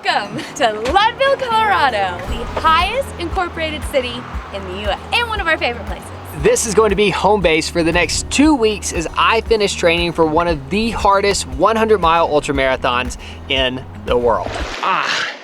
Welcome to Leadville, Colorado, the highest incorporated city in the U.S. and one of our favorite places. This is going to be home base for the next 2 weeks as I finish training for one of the hardest 100-mile ultra marathons in the world.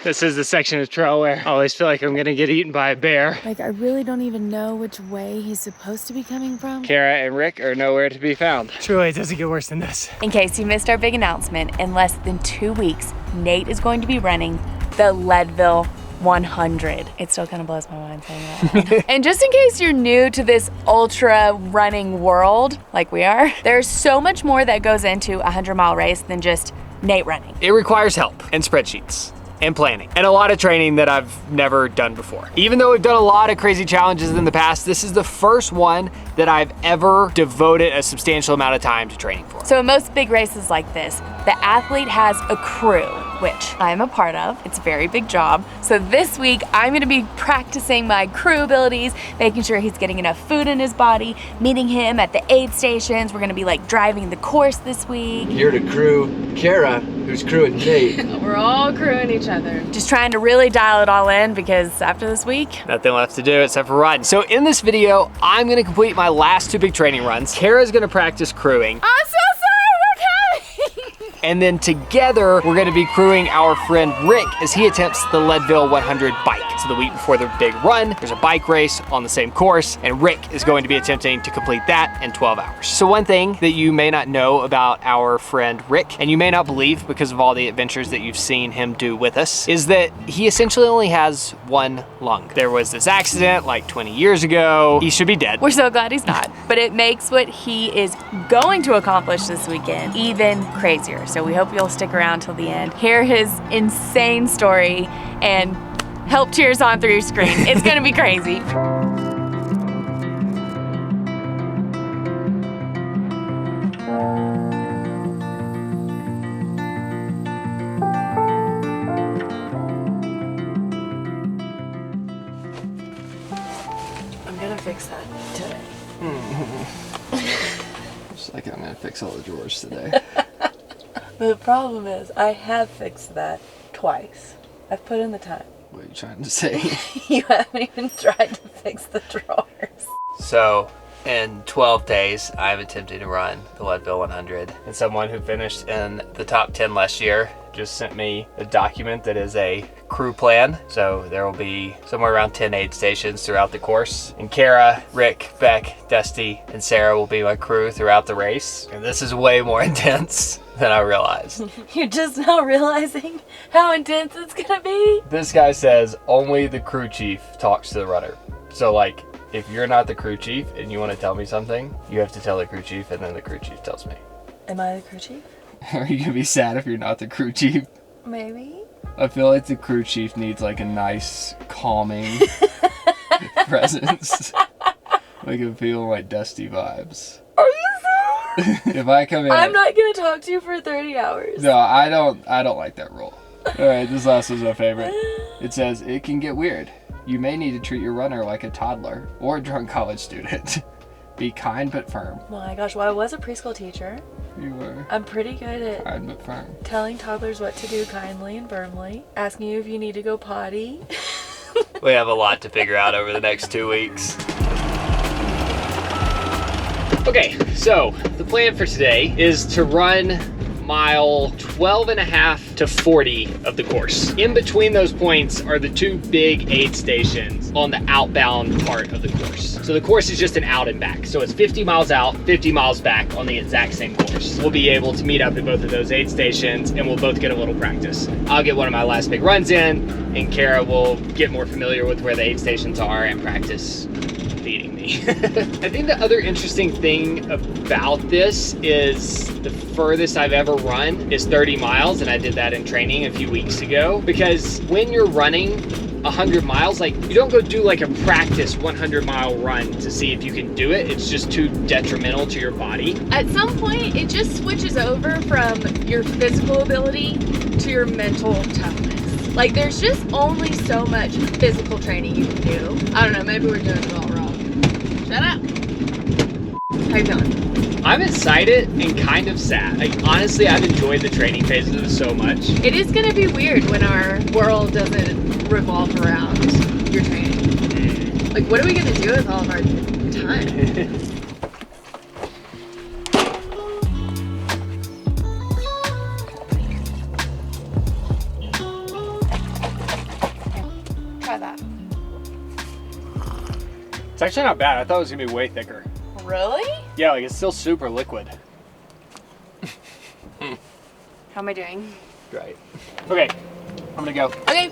This is the section of trail where I always feel like I'm gonna get eaten by a bear. Like, I really don't even know which way he's supposed to be coming from. Kara and Rick are nowhere to be found. Truly, it doesn't get worse than this. In case you missed our big announcement, in less than 2 weeks, Nate is going to be running the Leadville 100. It still kind of blows my mind saying that. And just in case you're new to this ultra running world, like we are, there's so much more that goes into a 100-mile race than just Nate running. It requires help and spreadsheets and planning and a lot of training that I've never done before. Even though we've done a lot of crazy challenges in the past, this is the first one that I've ever devoted a substantial amount of time to training for. So in most big races like this, the athlete has a crew, which I'm a part of. It's a very big job. So this week, I'm gonna be practicing my crew abilities, making sure he's getting enough food in his body, meeting him at the aid stations. We're gonna be like driving the course this week. Here to crew Kara, who's crewing Nate. We're all crewing each other. Just trying to really dial it all in because after this week, nothing left to do except for run. So in this video, I'm gonna complete my last 2 big training runs. Kara's gonna practice crewing. I'm so sorry, we're coming! And then together, we're gonna be crewing our friend Rick as he attempts the Leadville 100 bike. So the week before the big run, there's a bike race on the same course, and Rick is going to be attempting to complete that in 12 hours. So one thing that you may not know about our friend Rick, and you may not believe because of all the adventures that you've seen him do with us, is that he essentially only has one lung. There was this accident like 20 years ago. He should be dead. We're so glad he's not. But it makes what he is going to accomplish this weekend even crazier. So we hope you'll stick around till the end, hear his insane story, and help cheers on through your screen. It's gonna be crazy. I'm gonna fix that today. Just like I'm gonna fix all the drawers today. The problem is, I have fixed that twice. I've put in the time. What are you trying to say? You haven't even tried to fix the drawers. So in 12 days, I'm attempting to run the Leadville 100. And someone who finished in the top 10 last year just sent me a document that is a crew plan. So there will be somewhere around 10 aid stations throughout the course. And Kara, Rick, Beck, Dusty, and Sarah will be my crew throughout the race. And this is way more intense than I realized. You're just now realizing how intense it's gonna be? This guy says only the crew chief talks to the runner. So like, if you're not the crew chief and you want to tell me something, you have to tell the crew chief and then the crew chief tells me. Am I the crew chief? Are you gonna be sad if you're not the crew chief? Maybe. I feel like the crew chief needs like a nice, calming presence. Like a feeling like Dusty vibes. Are you serious? If I come in, I'm not gonna talk to you for 30 hours. No, I don't like that rule. All right, this last one's my favorite. It says, it can get weird. You may need to treat your runner like a toddler or a drunk college student. Be kind but firm. Oh my gosh, well, I was a preschool teacher. You were I'm pretty good at kind but firm. telling toddlers what to do kindly and firmly, asking you if you need to go potty. We have a lot to figure out over the next 2 weeks. Okay, so the plan for today is to run mile 12.5 to 40 of the course. In between those points are the 2 big aid stations on the outbound part of the course. So the course is just an out and back. So it's 50 miles out, 50 miles back on the exact same course. We'll be able to meet up at both of those aid stations and we'll both get a little practice. I'll get one of my last big runs in and Kara will get more familiar with where the aid stations are and practice feeding me. I think the other interesting thing about this is the furthest I've ever run is 30 miles, and I did that in training a few weeks ago. Because when you're running 100 miles, like, you don't go do like a practice 100-mile run to see if you can do it. It's just too detrimental to your body. At some point, it just switches over from your physical ability to your mental toughness. Like, there's just only so much physical training you can do. I don't know, maybe we're doing it all wrong. Shut up. How you feeling? I'm excited and kind of sad. Like, honestly, I've enjoyed the training phases of it so much. It is gonna be weird when our world doesn't revolve around your training. Like, what are we gonna do with all of our time? Try that. It's actually not bad. I thought it was gonna be way thicker. Really? Yeah, like it's still super liquid. How am I doing? Right. Okay, I'm gonna go. Okay.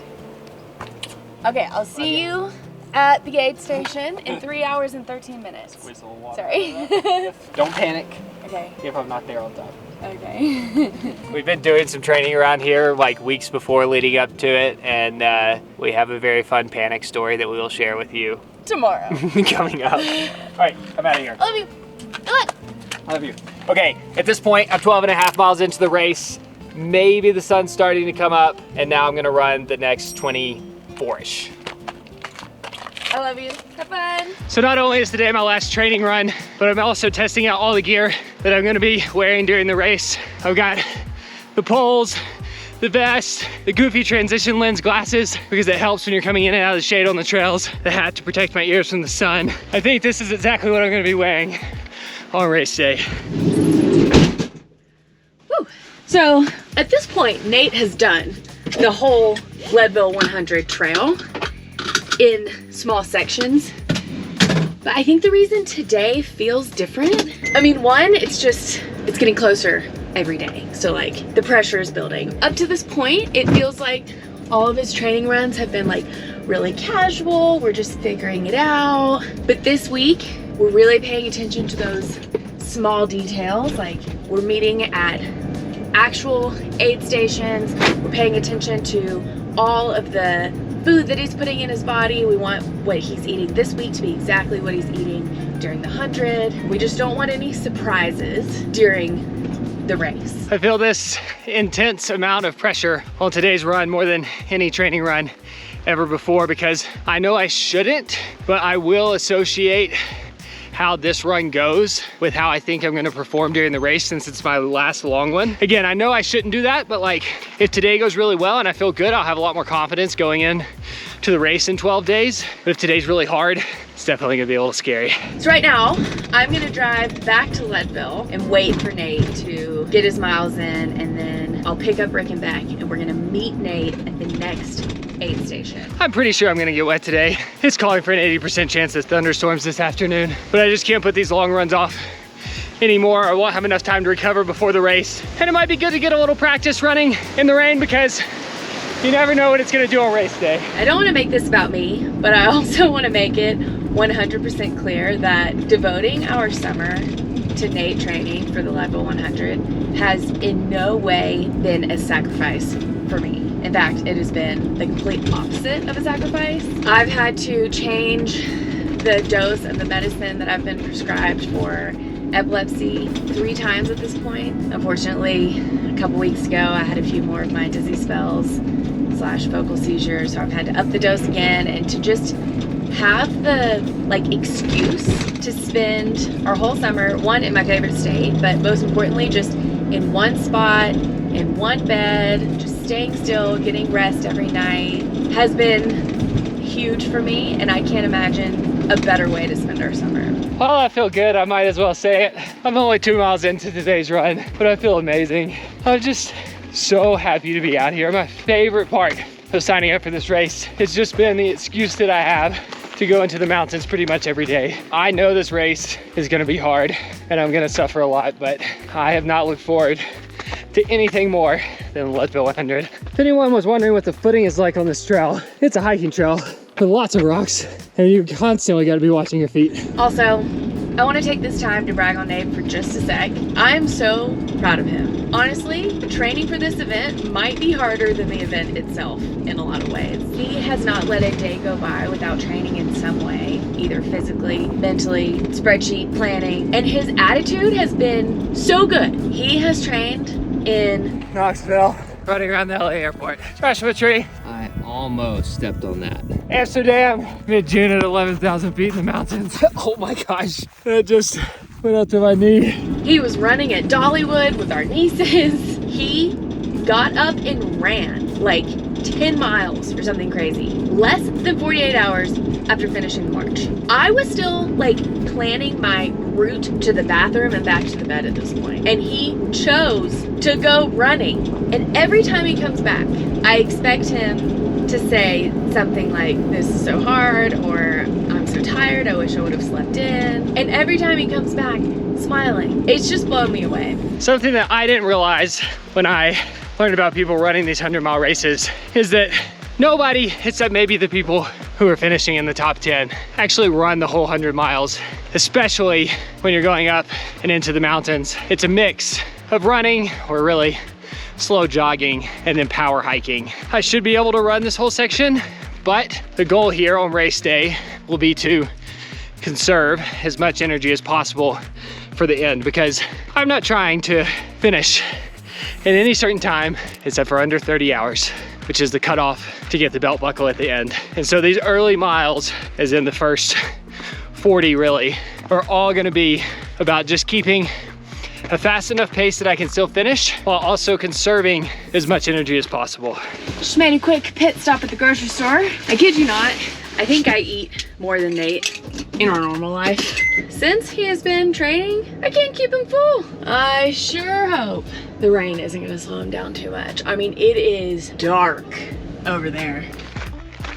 Okay, I'll see you at the aid station in 3 hours and 13 minutes. Squeeze a little water. Sorry. Don't panic. Okay. If I'm not there on time. Okay. We've been doing some training around here like weeks before leading up to it, and we have a very fun panic story that we will share with you Tomorrow. coming up. All right, I'm out of here. I love you. Good. I love you. Okay, at this point, I'm 12 and a half miles into the race. Maybe the sun's starting to come up, and now I'm gonna run the next 24-ish. I love you. Have fun. So not only is today my last training run, but I'm also testing out all the gear that I'm gonna be wearing during the race. I've got the poles, the vest, the goofy transition lens glasses, because it helps when you're coming in and out of the shade on the trails, the hat to protect my ears from the sun. I think this is exactly what I'm gonna be wearing on race day. Woo. So at this point, Nate has done the whole Leadville 100 trail in small sections. But I think the reason today feels different, I mean, one, it's getting closer every day. So like the pressure is building. Up to this point, it feels like all of his training runs have been like really casual. We're just figuring it out. But this week, we're really paying attention to those small details. Like we're meeting at actual aid stations. We're paying attention to all of the food that he's putting in his body. We want what he's eating this week to be exactly what he's eating during the 100. We just don't want any surprises during the race. I feel this intense amount of pressure on today's run more than any training run ever before, because I know I shouldn't, but I will associate how this run goes with how I think I'm gonna perform during the race, since it's my last long one. Again, I know I shouldn't do that, but like if today goes really well and I feel good, I'll have a lot more confidence going in to the race in 12 days. But if today's really hard, it's definitely gonna be a little scary. So right now, I'm gonna drive back to Leadville and wait for Nate to get his miles in, and then I'll pick up Rick and Beck, and we're gonna meet Nate at the next aid station. I'm pretty sure I'm gonna get wet today. It's calling for an 80% chance of thunderstorms this afternoon, but I just can't put these long runs off anymore. I won't have enough time to recover before the race. And it might be good to get a little practice running in the rain, because you never know what it's gonna do on race day. I don't wanna make this about me, but I also wanna make it 100% clear that devoting our summer to Nate training for the Leadville 100 has in no way been a sacrifice for me. In fact, it has been the complete opposite of a sacrifice. I've had to change the dose of the medicine that I've been prescribed for epilepsy 3 times at this point. Unfortunately, a couple weeks ago, I had a few more of my dizzy spells / focal seizures, so I've had to up the dose again, and to just have the like excuse to spend our whole summer, one, in my favorite state, but most importantly, just in one spot, in one bed, just staying still, getting rest every night, has been huge for me, and I can't imagine a better way to spend our summer. Well, I feel good, I might as well say it. I'm only 2 miles into today's run, but I feel amazing. I'm just so happy to be out here. My favorite part of signing up for this race has just been the excuse that I have to go into the mountains pretty much every day. I know this race is gonna be hard and I'm gonna suffer a lot, but I have not looked forward to anything more than the Leadville 100. If anyone was wondering what the footing is like on this trail, it's a hiking trail with lots of rocks, and you constantly gotta be watching your feet. Also, I want to take this time to brag on Nate for just a sec. I'm so proud of him. Honestly, training for this event might be harder than the event itself in a lot of ways. He has not let a day go by without training in some way, either physically, mentally, spreadsheet planning, and his attitude has been so good. He has trained in Nashville, running around the LA airport. Joshua Tree. I almost stepped on that. Amsterdam, mid-June at 11,000 feet in the mountains. Oh my gosh. It just went up to my knee. He was running at Dollywood with our nieces. He got up and ran like 10 miles or something crazy. Less than 48 hours after finishing the march. I was still like planning my route to the bathroom and back to the bed at this point. And he chose to go running. And every time he comes back, I expect him to say something like, this is so hard, or I'm so tired, I wish I would have slept in. And every time he comes back, smiling. It's just blown me away. Something that I didn't realize when I learned about people running these 100-mile races is that nobody, except maybe the people who are finishing in the top 10, actually run the whole 100 miles, especially when you're going up and into the mountains. It's a mix of running or really slow jogging and then power hiking. I should be able to run this whole section, but the goal here on race day will be to conserve as much energy as possible for the end, because I'm not trying to finish in any certain time except for under 30 hours, which is the cutoff to get the belt buckle at the end. And so these early miles, as in the first 40 really, are all gonna be about just keeping a fast enough pace that I can still finish while also conserving as much energy as possible. Just made a quick pit stop at the grocery store. I kid you not, I think I eat more than Nate in our normal life. Since he has been training, I can't keep him full. I sure hope the rain isn't gonna slow him down too much. I mean, it is dark over there.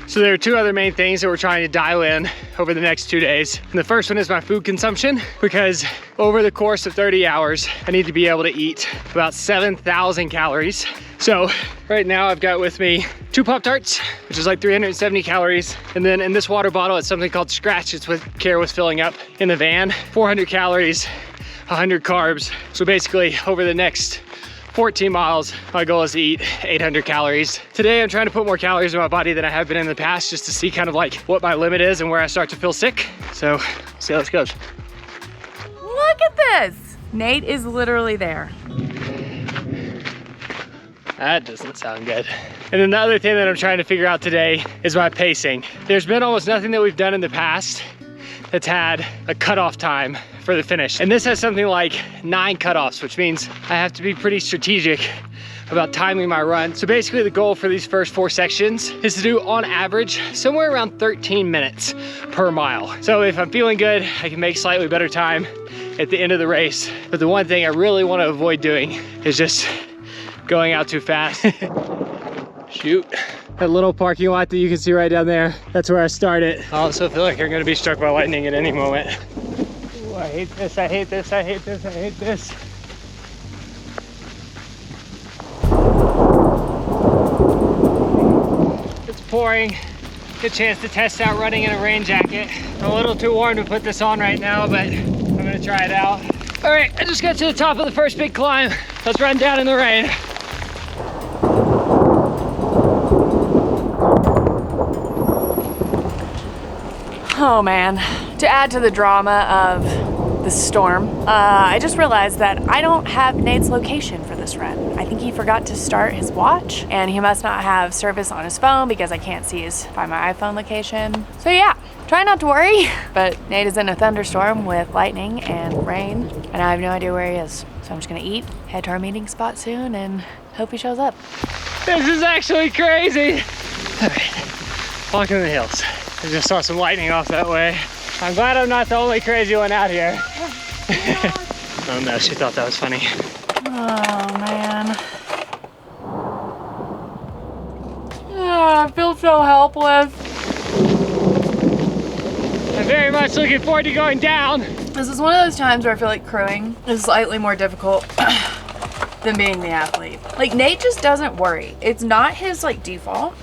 So there are two other main things that we're trying to dial in over the next 2 days. And the first one is my food consumption, because over the course of 30 hours, I need to be able to eat about 7,000 calories. So right now I've got with me 2 Pop-Tarts, which is like 370 calories. And then in this water bottle, it's something called Scratch. It's what Kara was filling up in the van. 400 calories, 100 carbs. So basically over the next 14 miles, my goal is to eat 800 calories. Today, I'm trying to put more calories in my body than I have been in the past, just to see kind of like what my limit is and where I start to feel sick. So, see how this goes. Look at this. Nate is literally there. That doesn't sound good. And then the other thing that I'm trying to figure out today is my pacing. There's been almost nothing that we've done in the past that's had a cutoff time for the finish. And this has something like 9 cutoffs, which means I have to be pretty strategic about timing my run. So basically the goal for these first 4 sections is to do on average somewhere around 13 minutes per mile. So if I'm feeling good, I can make slightly better time at the end of the race. But the one thing I really want to avoid doing is just going out too fast. Shoot. That little parking lot that you can see right down there, that's where I started. I also feel like I'm gonna be struck by lightning at any moment. Ooh, I hate this, I hate this, I hate this, I hate this. It's pouring. Good chance to test out running in a rain jacket. I'm a little too warm to put this on right now, but I'm gonna try it out. All right, I just got to the top of the first big climb. Let's run down in the rain. Oh man, to add to the drama of the storm, I just realized that I don't have Nate's location for this run. I think he forgot to start his watch, and he must not have service on his phone because I can't find my iPhone location. So yeah, try not to worry, but Nate is in a thunderstorm with lightning and rain, and I have no idea where he is. So I'm just gonna eat, head to our meeting spot soon, and hope he shows up. This is actually crazy. All right, walking the hills. I just saw some lightning off that way. I'm glad I'm not the only crazy one out here. Oh no, she thought that was funny. Oh man. Oh, I feel so helpless. I'm very much looking forward to going down. This is one of those times where I feel like crewing is slightly more difficult than being the athlete. Like Nate just doesn't worry. It's not his like default.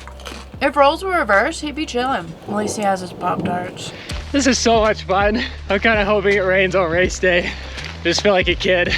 If roles were reversed, he'd be chilling. At least he has his Pop-Tarts. This is so much fun. I'm kind of hoping it rains on race day. I just feel like a kid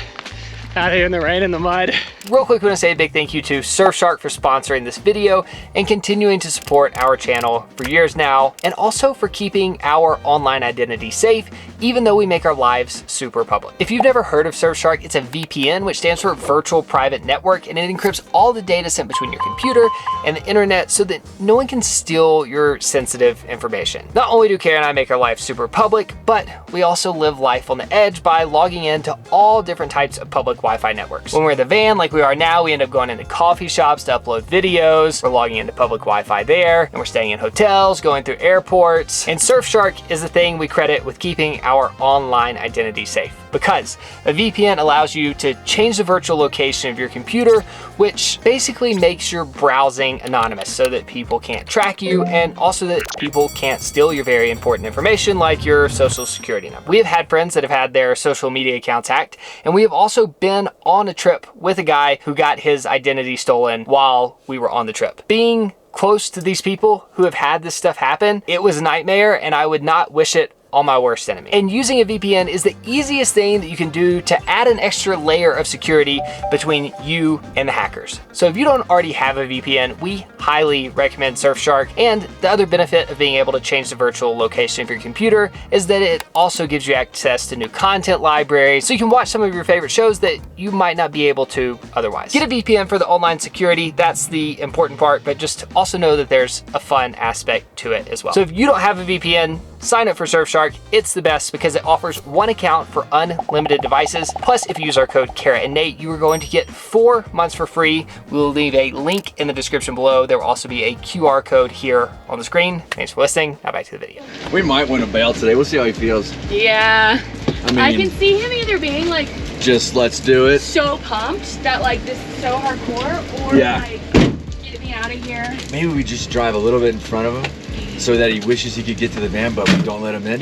out here in the rain and the mud. Real quick, we want to say a big thank you to Surfshark for sponsoring this video and continuing to support our channel for years now, and also for keeping our online identity safe, even though we make our lives super public. If you've never heard of Surfshark, it's a VPN, which stands for Virtual Private Network, and it encrypts all the data sent between your computer and the internet so that no one can steal your sensitive information. Not only do Kara and I make our life super public, but we also live life on the edge by logging into all different types of public Wi-Fi networks. When we're in the van, like we are now, we end up going into coffee shops to upload videos. We're logging into public Wi-Fi there, and we're staying in hotels, going through airports. And Surfshark is the thing we credit with keeping our online identity safe, because a VPN allows you to change the virtual location of your computer, which basically makes your browsing anonymous so that people can't track you, and also that people can't steal your very important information like your social security number. We have had friends that have had their social media accounts hacked, and we have also been on a trip with a guy who got his identity stolen while we were on the trip. Being close to these people who have had this stuff happen, it was a nightmare, and I would not wish it on my worst enemy. And using a VPN is the easiest thing that you can do to add an extra layer of security between you and the hackers. So if you don't already have a VPN, we highly recommend Surfshark. And the other benefit of being able to change the virtual location of your computer is that it also gives you access to new content libraries, so you can watch some of your favorite shows that you might not be able to otherwise. Get a VPN for the online security, that's the important part, but just also know that there's a fun aspect to it as well. So if you don't have a VPN, sign up for Surfshark. It's the best because it offers one account for unlimited devices. Plus, if you use our code Kara and Nate, you are going to get 4 months for free. We will leave a link in the description below. There will also be a QR code here on the screen. Thanks for listening. Now back to the video. We might win a bail today. We'll see how he feels. Yeah. I mean, I can see him either being like just let's do it. so pumped that like this is so hardcore, or Yeah. like get me out of here. Maybe we just drive a little bit in front of him so that he wishes he could get to the van, but we don't let him in,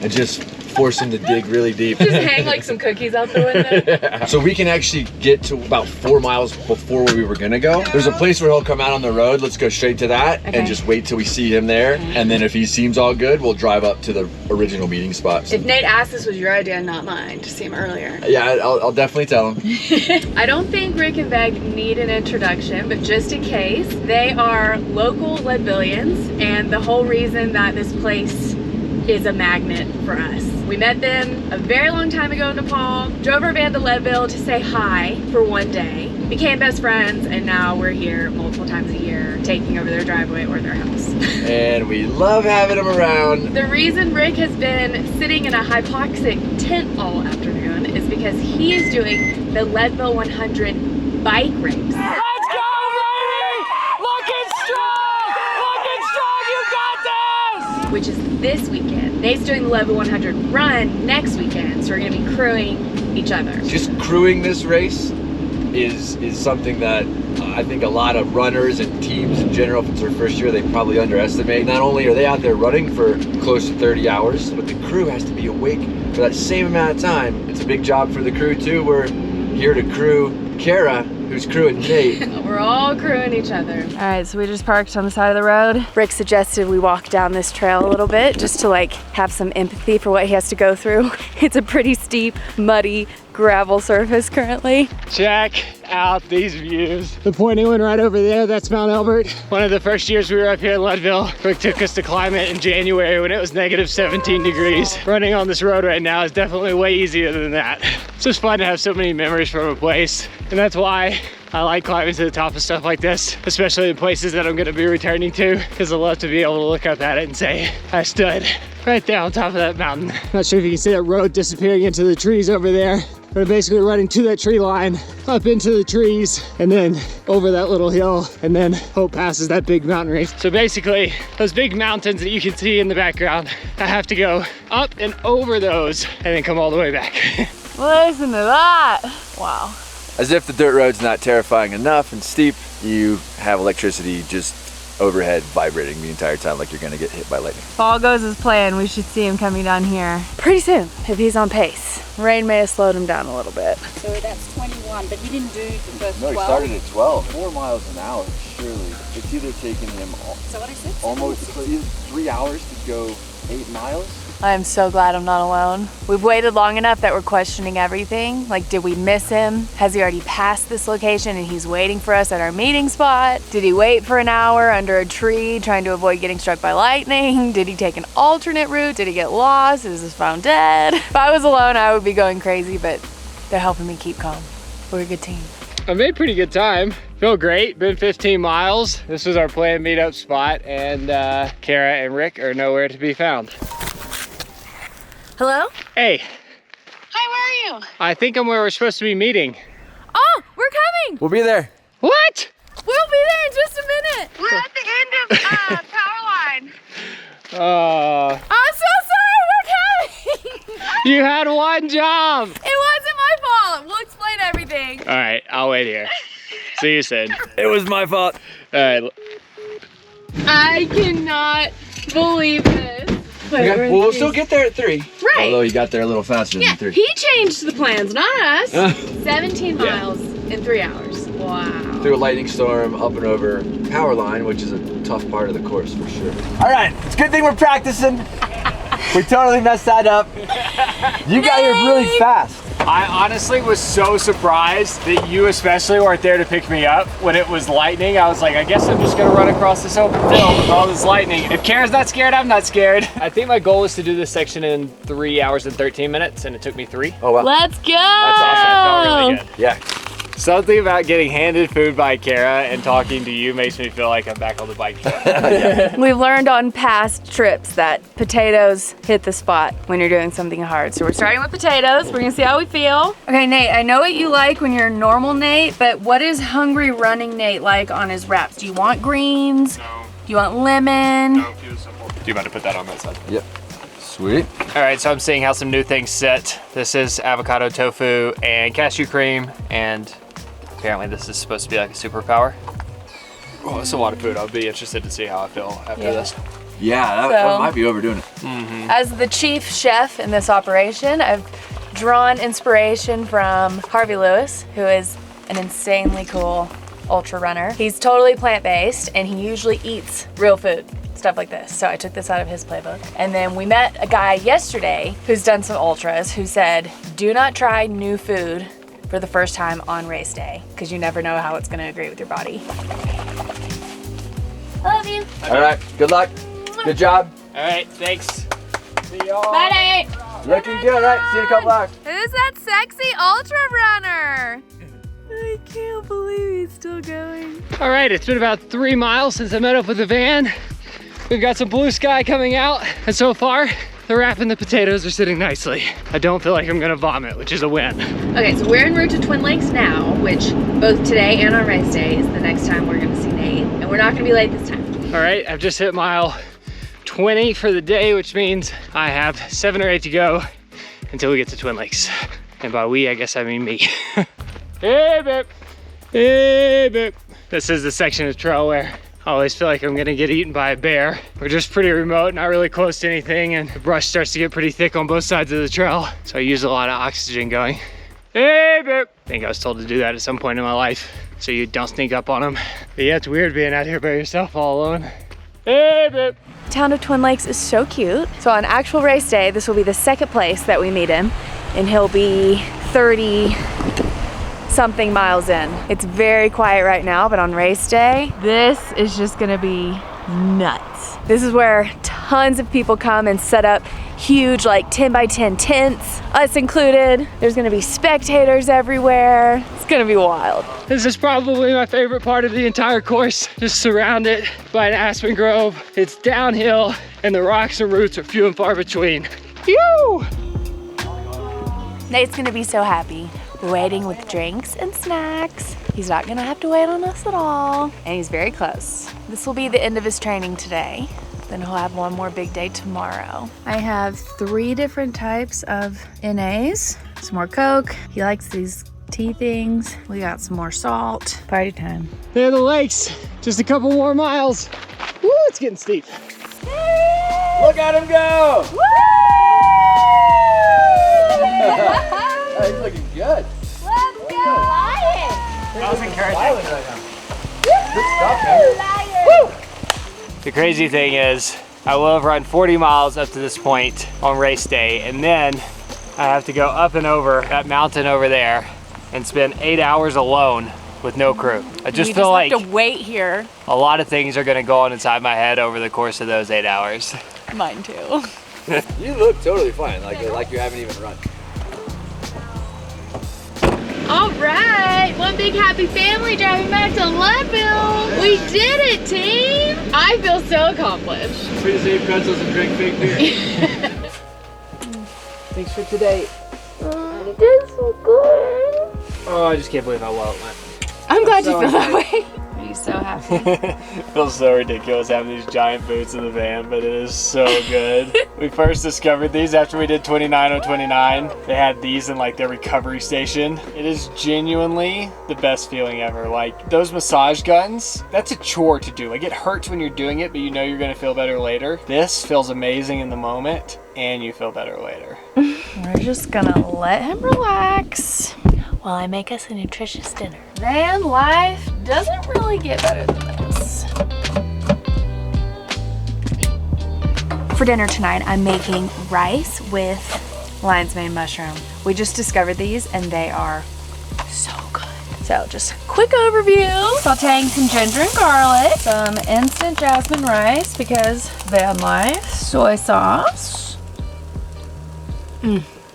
and just force him to dig really deep. Just hang like some cookies out the window. So we can actually get to about 4 miles before where we were gonna go. There's a place where he'll come out on the road. Let's go straight to that and just wait till we see him there. And then if he seems all good, we'll drive up to the original meeting spot. If Nate asked, this was your idea, not mine, to see him earlier. Yeah, I'll definitely tell him. I don't think Rick and Veg need an introduction, but just in case, they are local Leadvillians, and the whole reason that this place is a magnet for us. We met them a very long time ago in Nepal, drove our van to Leadville to say hi for one day, became best friends, and now we're here multiple times a year taking over their driveway or their house. And we love having him around. The reason Rick has been sitting in a hypoxic tent all afternoon is because he is doing the Leadville 100 bike race. Let's go, baby! Looking strong! Looking strong, you got this! Which is this weekend. Nate's doing the Leadville 100 run next weekend, so we're gonna be crewing each other. Just crewing this race is something that I think a lot of runners and teams in general, if it's their first year, they probably underestimate. Not only are they out there running for close to 30 hours, but the crew has to be awake for that same amount of time. It's a big job for the crew too. We're here to crew Kara, who's crewing Nate. We're all crewing each other. All right, so we just parked on the side of the road. Rick suggested we walk down this trail a little bit just to like have some empathy for what he has to go through. It's a pretty steep, muddy gravel surface currently. Check out these views. The pointy one right over there, that's Mount Elbert. One of the first years we were up here in Leadville, Rick took us to climb it in January when it was negative 17 degrees. Running on this road right now is definitely way easier than that. It's just fun to have so many memories from a place, and that's why I like climbing to the top of stuff like this, especially in places that I'm gonna be returning to, because I love to be able to look up at it and say, I stood right there on top of that mountain. Not sure if you can see that road disappearing into the trees over there. We're basically running to that tree line, up into the trees, and then over that little hill, and then Hope passes that big mountain range. So basically, those big mountains that you can see in the background, I have to go up and over those, and then come all the way back. Listen to that. Wow. As if the dirt road's not terrifying enough and steep, you have electricity just overhead vibrating the entire time like you're gonna get hit by lightning. If all goes as planned, we should see him coming down here pretty soon if he's on pace. Rain may have slowed him down a little bit. So that's 21, but he didn't do the first 12. No, he started at 12. 4 miles an hour, surely. It's either taking him So what is it? almost 3 hours to go 8 miles, I'm so glad I'm not alone. We've waited long enough that we're questioning everything. Like, did we miss him? Has he already passed this location and he's waiting for us at our meeting spot? Did he wait for an hour under a tree trying to avoid getting struck by lightning? Did he take an alternate route? Did he get lost? Is his phone dead? If I was alone, I would be going crazy, but they're helping me keep calm. We're a good team. I made pretty good time. Feel great, been 15 miles. This was our planned meetup spot, and Kara and Rick are nowhere to be found. Hello? Hey, Hi, where are you? I think I'm where we're supposed to be meeting. Oh, we're coming! We'll be there. What? We'll be there in just a minute! We're at the end of power line. I'm so sorry, we're coming! You had one job. It wasn't my fault. We'll explain everything. All right, I'll wait here. See you soon. It was my fault. All right. I cannot believe this. Okay, well, we'll still get there at 3. Right. Although you got there a little faster than 3. He changed the plans, not us. 17 miles in 3 hours. Wow. Through a lightning storm, up and over power line, which is a tough part of the course for sure. All right, it's a good thing we're practicing. We totally messed that up. You got here really fast. I honestly was so surprised that you especially weren't there to pick me up when it was lightning. I was like, I guess I'm just gonna run across this open field with all this lightning. If Kara's not scared, I'm not scared. I think my goal was to do this section in 3 hours and 13 minutes, and it took me 3. Oh, wow. Let's go. That's awesome, it felt really good. Yeah. Something about getting handed food by Kara and talking to you makes me feel like I'm back on the bike track. We've learned on past trips that potatoes hit the spot when you're doing something hard. So we're starting with potatoes. We're gonna see how we feel. Okay, Nate, I know what you like when you're normal Nate, but what is hungry running Nate like on his wraps? Do you want greens? No. Do you want lemon? No, keep it simple. Do you about to put that on that side? Yep. Sweet. All right, so I'm seeing how some new things sit. This is avocado tofu and cashew cream, and apparently this is supposed to be like a superpower. Oh, that's a lot of food. I'll be interested to see how I feel after this. Yeah, that might be overdoing it. As the chief chef in this operation, I've drawn inspiration from Harvey Lewis, who is an insanely cool ultra runner. He's totally plant-based and he usually eats real food, stuff like this. So I took this out of his playbook. And then we met a guy yesterday who's done some ultras who said, do not try new food for the first time on race day, because you never know how it's gonna agree with your body. I love you. All right, good luck. Good job. All right, thanks. See y'all. Bye, Nate. Looking good, right? See you in a couple hours. Who's that sexy ultra runner? I can't believe he's still going. All right, it's been about 3 miles since I met up with the van. We've got some blue sky coming out, and so far, the wrap and the potatoes are sitting nicely. I don't feel like I'm gonna vomit, which is a win. Okay, so we're en route to Twin Lakes now, which both today and on race day is the next time we're gonna see Nate, and we're not gonna be late this time. All right, I've just hit mile 20 for the day, which means I have 7 or 8 to go until we get to Twin Lakes. And by we, I guess I mean me. Hey, babe. Hey, babe. This is the section of trail where I always feel like I'm gonna get eaten by a bear. We're just pretty remote, not really close to anything, and the brush starts to get pretty thick on both sides of the trail, so I use a lot of oxygen going. Hey, babe. I think I was told to do that at some point in my life, so you don't sneak up on them. But yeah, it's weird being out here by yourself all alone. Hey, babe. The town of Twin Lakes is so cute. So on actual race day, this will be the second place that we meet him, and he'll be 30 something miles in. It's very quiet right now, but on race day, this is just gonna be nuts. This is where tons of people come and set up huge like 10 by 10 tents, us included. There's gonna be spectators everywhere. It's gonna be wild. This is probably my favorite part of the entire course. Just surrounded by an aspen grove. It's downhill and the rocks and roots are few and far between. Phew! Nate's gonna be so happy. We're waiting with drinks and snacks. He's not gonna have to wait on us at all. And he's very close. This will be the end of his training today. Then he'll have one more big day tomorrow. I have 3 different types of NAs. Some more Coke. He likes these tea things. We got some more salt. Party time. There are the lakes. Just a couple more miles. Woo, it's getting steep. Look at him go! Woo! Oh, he's looking good. Let's go, Lion! That was encouraging. Right now. Good stuff, man. The crazy thing is, I will have run 40 miles up to this point on race day, and then I have to go up and over that mountain over there and spend 8 hours alone with no crew. I just feel like have to wait here. a lot of things are gonna go on inside my head over the course of those 8 hours. Mine too. You look totally fine, like you haven't even run. All right, one big happy family driving back to Leadville. We did it, team. I feel so accomplished. Free to say pretzels and drink fake beer. Thanks for today. It is so good. Oh, I just can't believe how well it went. I'm glad so you feel that way. Are you so happy? It feels so ridiculous having these giant boots in the van, but it is so good. We first discovered these after we did 29 on 29. They had these in like their recovery station. It is genuinely the best feeling ever. Like those massage guns, that's a chore to do. Like it hurts when you're doing it, but you know you're gonna feel better later. This feels amazing in the moment and you feel better later. We're just gonna let him relax while I make us a nutritious dinner. Van life doesn't really get better than this. For dinner tonight, I'm making rice with lion's mane mushroom. We just discovered these and they are so good. So just quick overview. Sauteing some ginger and garlic, some instant jasmine rice because van life, soy sauce.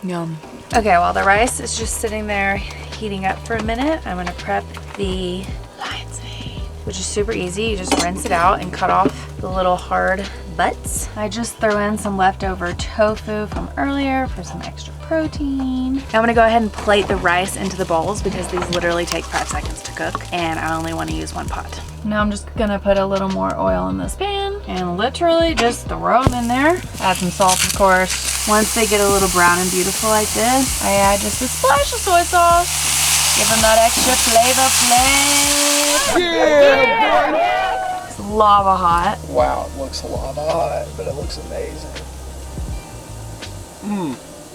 Yum. Okay, while the rice is just sitting there heating up for a minute, I'm gonna prep the lion's mane, which is super easy. You just rinse it out and cut off the little hard butts. I just threw in some leftover tofu from earlier for some extra protein. Now I'm gonna go ahead and plate the rice into the bowls because these literally take 5 seconds to cook and I only wanna use 1 pot. Now I'm just gonna put a little more oil in this pan and literally just throw them in there. Add some salt, of course. Once they get a little brown and beautiful like this, I add just a splash of soy sauce. Give them that extra flavor. Yeah! It's lava hot. Wow, it looks lava hot, but it looks amazing.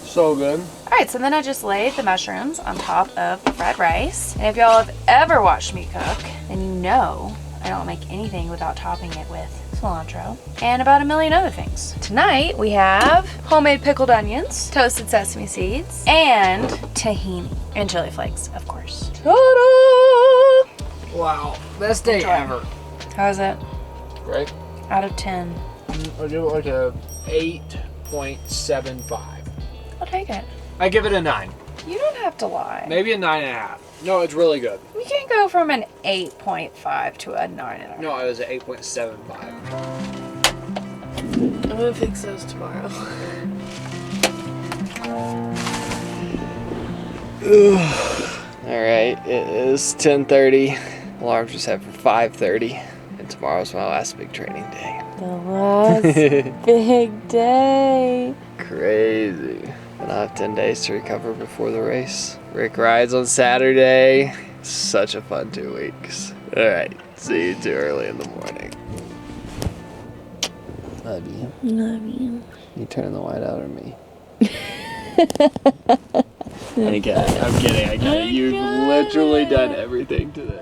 So good. All right, so then I just laid the mushrooms on top of the fried rice. And if y'all have ever watched me cook, then you know I don't make anything without topping it with cilantro and about a million other things. Tonight we have homemade pickled onions, toasted sesame seeds, and tahini, and chili flakes, of course. Ta-da! Wow, best day ever. How is it? Right? Out of 10. I'll give it like a 8.75. I'll take it. I give it a 9. You don't have to lie. Maybe a 9.5. No, it's really good. We can't go from an 8.5 to a 9.5. No, it was an 8.75. I'm gonna fix those tomorrow. All right, it is 10:30. Alarms was set for 5:30, and tomorrow's my last big training day. The last big day. Crazy. And I have 10 days to recover before the race. Rick rides on Saturday. Such a fun 2 weeks. All right, see you too early in the morning. Love you. Love you. You turn the white out or me? I get it. I'm kidding. I get it. You've literally done everything today.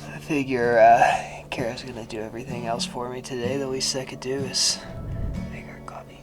I figure Kara's gonna do everything else for me today. The least I could do is make her coffee.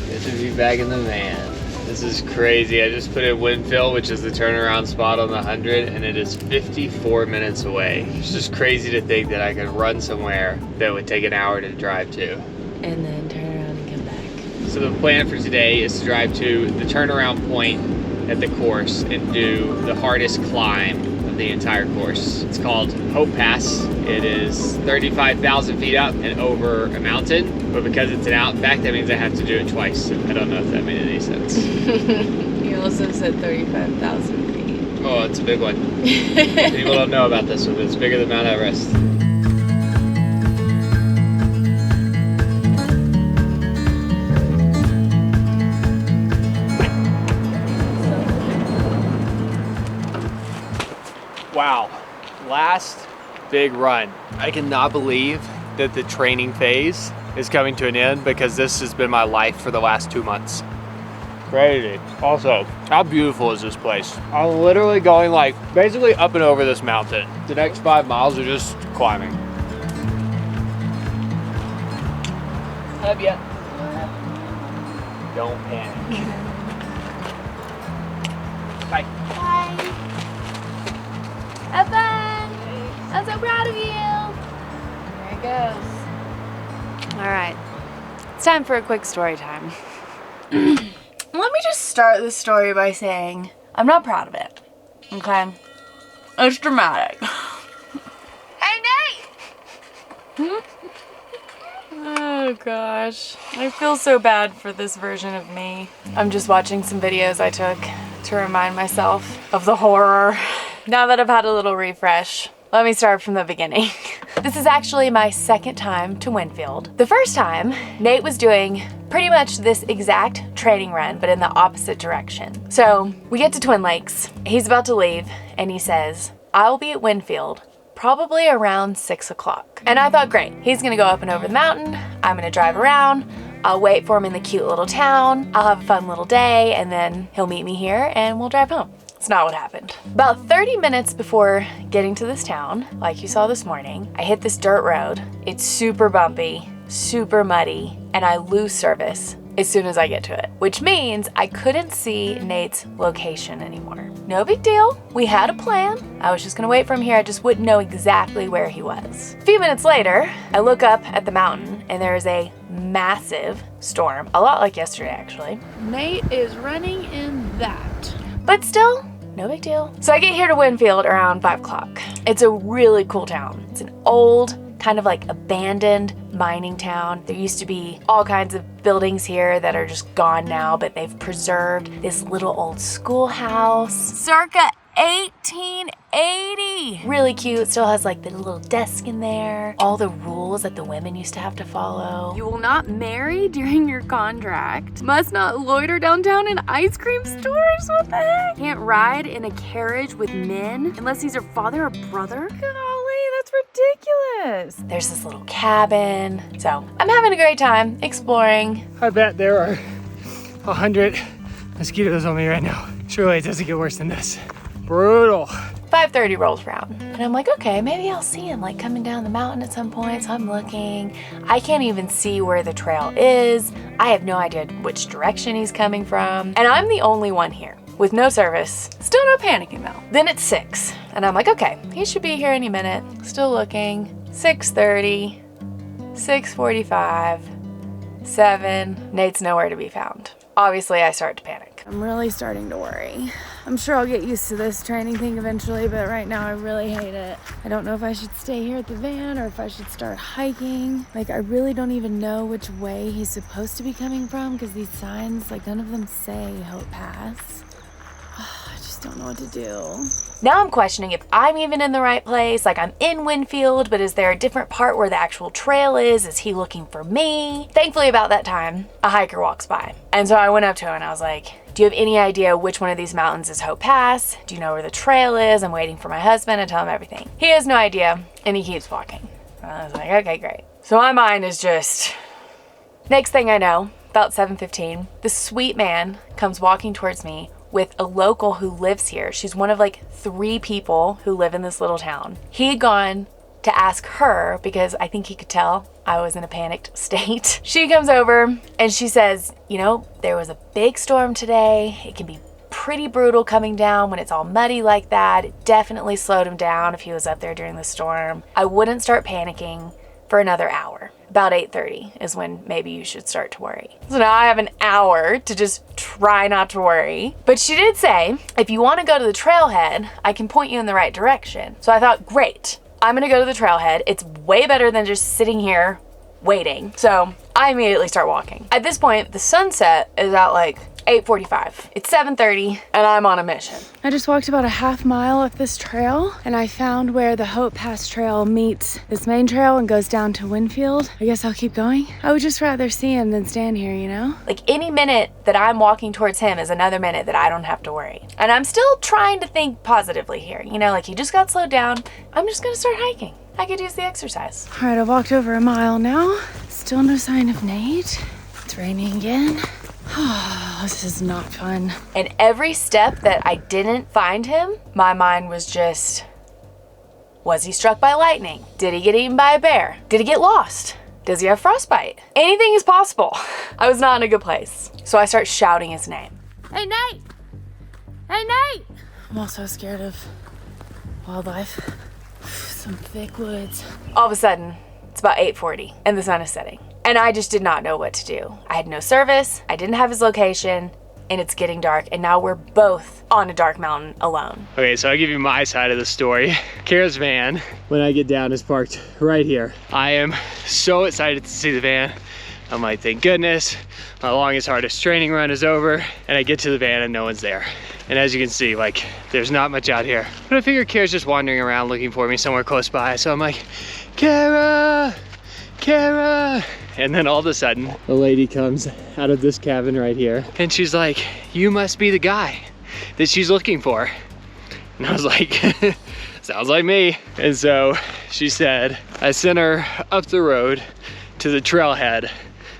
Good to be back in the van. This is crazy. I just put in Winfield, which is the turnaround spot on the 100, and it is 54 minutes away. It's just crazy to think that I could run somewhere that would take an hour to drive to. And then turn around and come back. So the plan for today is to drive to the turnaround point at the course and do the hardest climb of the entire course. It's called Hope Pass. It is 35,000 feet up and over a mountain, but because it's an outback, that means I have to do it twice. I don't know if that made any sense. You also said 35,000 feet. Oh, it's a big one. People don't know about this one, but it's bigger than Mount Everest. Wow, last big run. I cannot believe that the training phase is coming to an end because this has been my life for the last 2 months. Crazy. Also, how beautiful is this place? I'm literally going like basically up and over this mountain. The next 5 miles are just climbing. Love ya. Don't panic. Bye. Bye. Have fun. I'm so proud of you. There it goes. All right, it's time for a quick story time. Let me just start this story by saying I'm not proud of it, okay? It's dramatic. Hey, Nate! Oh gosh, I feel so bad for this version of me. I'm just watching some videos I took to remind myself of the horror. Now that I've had a little refresh, let me start from the beginning. This is actually my second time to Winfield. The first time, Nate was doing pretty much this exact training run, but in the opposite direction. So we get to Twin Lakes. He's about to leave, and he says, I'll be at Winfield probably around 6 o'clock. And I thought, great, he's gonna go up and over the mountain. I'm gonna drive around. I'll wait for him in the cute little town. I'll have a fun little day, and then he'll meet me here and we'll drive home. It's not what happened. About 30 minutes before getting to this town, like you saw this morning, I hit this dirt road. It's super bumpy, super muddy, and I lose service as soon as I get to it, which means I couldn't see Nate's location anymore. No big deal. We had a plan. I was just gonna wait for him here. I just wouldn't know exactly where he was. A few minutes later, I look up at the mountain and there is a massive storm, a lot like yesterday actually. Nate is running in that. But still, no big deal. So I get here to Winfield around 5 o'clock. It's a really cool town. It's an old, kind of like abandoned mining town. There used to be all kinds of buildings here that are just gone now, but they've preserved this little old schoolhouse. Circa 1880. Really cute. Still has like the little desk in there. All the rules that the women used to have to follow. You will not marry during your contract. Must not loiter downtown in ice cream stores. What the heck? Can't ride in a carriage with men unless he's your father or brother. Golly, that's ridiculous. There's this little cabin. So I'm having a great time exploring. I bet there are 100 mosquitoes on me right now. Surely it doesn't get worse than this. Brutal. 5:30 rolls around and I'm like, okay, maybe I'll see him like coming down the mountain at some point. So I'm looking. I can't even see where the trail is. I have no idea which direction he's coming from. And I'm the only one here with no service. Still no panicking though. Then it's 6 and I'm like, okay, he should be here any minute. Still looking. 6:30, 6:45, 7. Nate's nowhere to be found. Obviously, I start to panic. I'm really starting to worry. I'm sure I'll get used to this training thing eventually, but right now I really hate it. I don't know if I should stay here at the van or if I should start hiking. Like, I really don't even know which way he's supposed to be coming from because these signs, like, none of them say Hope Pass. I just don't know what to do. Now I'm questioning if I'm even in the right place. Like, I'm in Winfield, but is there a different part where the actual trail is? Is he looking for me? Thankfully, about that time, a hiker walks by. And so I went up to him and I was like, do you have any idea which one of these mountains is Hope Pass? Do you know where the trail is? I'm waiting for my husband. I tell him everything. He has no idea and he keeps walking. I was like, okay, great. So my mind is just... Next thing I know, about 7:15, this sweet man comes walking towards me with a local who lives here. She's one of like 3 people who live in this little town. He had gone to ask her because I think he could tell I was in a panicked state. She comes over and she says, you know, there was a big storm today. It can be pretty brutal coming down when it's all muddy like that. It definitely slowed him down if he was up there during the storm. I wouldn't start panicking for another hour. about 8:30 is when maybe you should start to worry. So now I have an hour to just try not to worry. But she did say, if you want to go to the trailhead, I can point you in the right direction. So I thought, great, I'm gonna go to the trailhead. It's way better than just sitting here waiting. So I immediately start walking. At this point, the sunset is at like 8:45. It's 7:30 and I'm on a mission. I just walked about a half mile up this trail and I found where the Hope Pass Trail meets this main trail and goes down to Winfield. I guess I'll keep going. I would just rather see him than stand here, you know? Like any minute that I'm walking towards him is another minute that I don't have to worry. And I'm still trying to think positively here. You know, like he just got slowed down. I'm just gonna start hiking. I could use the exercise. All right, I walked over a mile now. Still no sign of Nate. It's raining again. Oh, this is not fun. And every step that I didn't find him, my mind was just, was he struck by lightning? Did he get eaten by a bear? Did he get lost? Does he have frostbite? Anything is possible. I was not in a good place. So I start shouting his name. Hey, Nate! Hey, Nate! I'm also scared of wildlife. Some thick woods. All of a sudden, it's about 8:40 and the sun is setting. And I just did not know what to do. I had no service, I didn't have his location, and it's getting dark, and now we're both on a dark mountain alone. Okay, so I'll give you my side of the story. Kara's van, when I get down, is parked right here. I am so excited to see the van. I'm like, thank goodness, my longest, hardest training run is over, and I get to the van and no one's there. And as you can see, like, there's not much out here. But I figure Kara's just wandering around looking for me somewhere close by, so I'm like, Kara! Kara! And then all of a sudden, a lady comes out of this cabin right here, and she's like, you must be the guy that she's looking for. And I was like, sounds like me. And so she said, I sent her up the road to the trailhead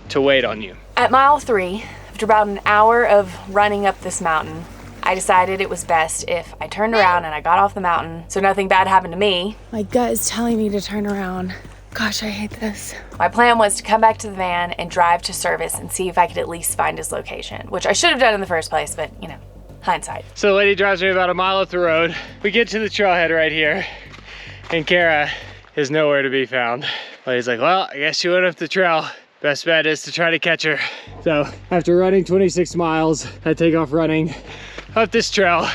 to wait on you. At mile 3, after about an hour of running up this mountain, I decided it was best if I turned around and I got off the mountain so nothing bad happened to me. My gut is telling me to turn around. Gosh, I hate this. My plan was to come back to the van and drive to service and see if I could at least find his location, which I should have done in the first place, but you know, hindsight. So the lady drives me about a mile up the road. We get to the trailhead right here, and Kara is nowhere to be found. Lady's like, well, I guess she went up the trail. Best bet is to try to catch her. So after running 26 miles, I take off running up this trail,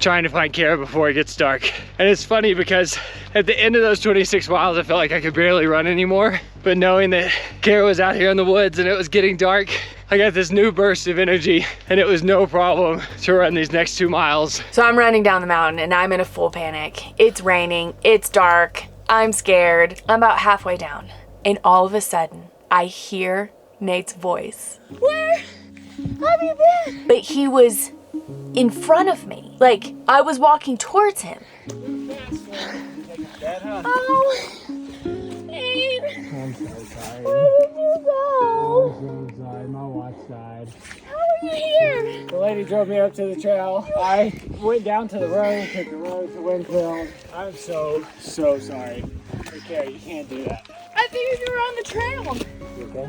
trying to find Kara before it gets dark. And it's funny because at the end of those 26 miles, I felt like I could barely run anymore. But knowing that Kara was out here in the woods and it was getting dark, I got this new burst of energy, and it was no problem to run these next 2 miles. So I'm running down the mountain and I'm in a full panic. It's raining, it's dark, I'm scared. I'm about halfway down, and all of a sudden, I hear Nate's voice. Where have you been? But he was in front of me. Like, I was walking towards him. Oh, Nate. I'm so sorry. Where did you go? I'm so sorry, my watch died. How are you here? The lady drove me up to the trail. I went down to the road, took the road to Winfield. I'm so sorry. Okay, you can't do that. I figured you were on the trail. You okay?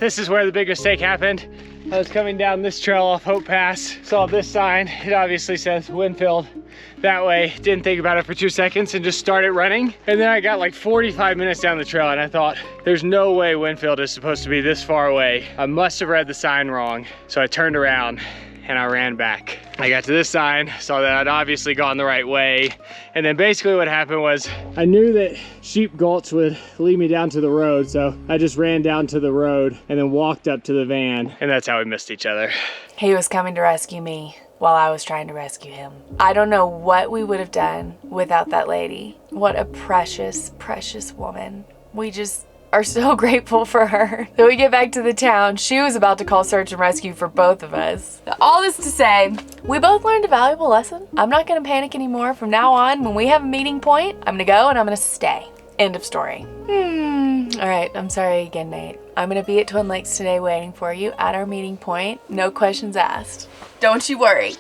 This is where the big mistake happened. I was coming down this trail off Hope Pass, saw this sign. It obviously says Winfield that way. Didn't think about it for 2 seconds and just started running. And then I got like 45 minutes down the trail and I thought, there's no way Winfield is supposed to be this far away. I must have read the sign wrong. So I turned around and I ran back. I got to this sign, saw that I'd obviously gone the right way. And then basically what happened was I knew that Sheep Gulch would lead me down to the road. So I just ran down to the road and then walked up to the van. And that's how we missed each other. He was coming to rescue me while I was trying to rescue him. I don't know what we would have done without that lady. What a precious, precious woman. We just are so grateful for her. So we get back to the town. She was about to call search and rescue for both of us. All this to say, we both learned a valuable lesson. I'm not gonna panic anymore. From now on, when we have a meeting point, I'm gonna go and I'm gonna stay. End of story. All right, I'm sorry again, Nate. I'm gonna be at Twin Lakes today waiting for you at our meeting point. No questions asked. Don't you worry.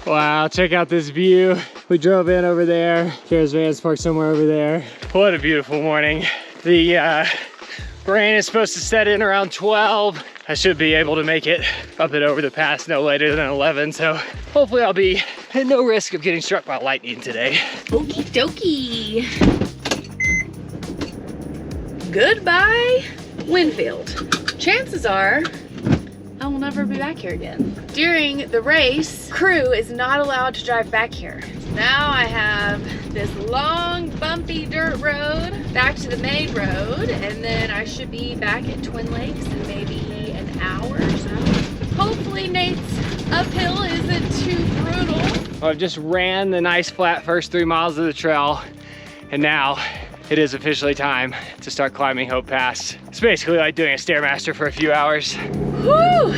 Wow, check out this view. We drove in over there. Kara's van's parked somewhere over there. What a beautiful morning. The Rain is supposed to set in around 12. I should be able to make it up and over the pass no later than 11, so hopefully I'll be at no risk of getting struck by lightning today. Okie dokie. Goodbye, Winfield. Chances are I will never be back here again. During the race, crew is not allowed to drive back here. Now I have this long, bumpy dirt road back to the main road, and then I should be back at Twin Lakes in maybe an hour or so. Hopefully Nate's uphill isn't too brutal. I've just ran the nice flat first 3 miles of the trail, and now it is officially time to start climbing Hope Pass. It's basically like doing a Stairmaster for a few hours. Whew,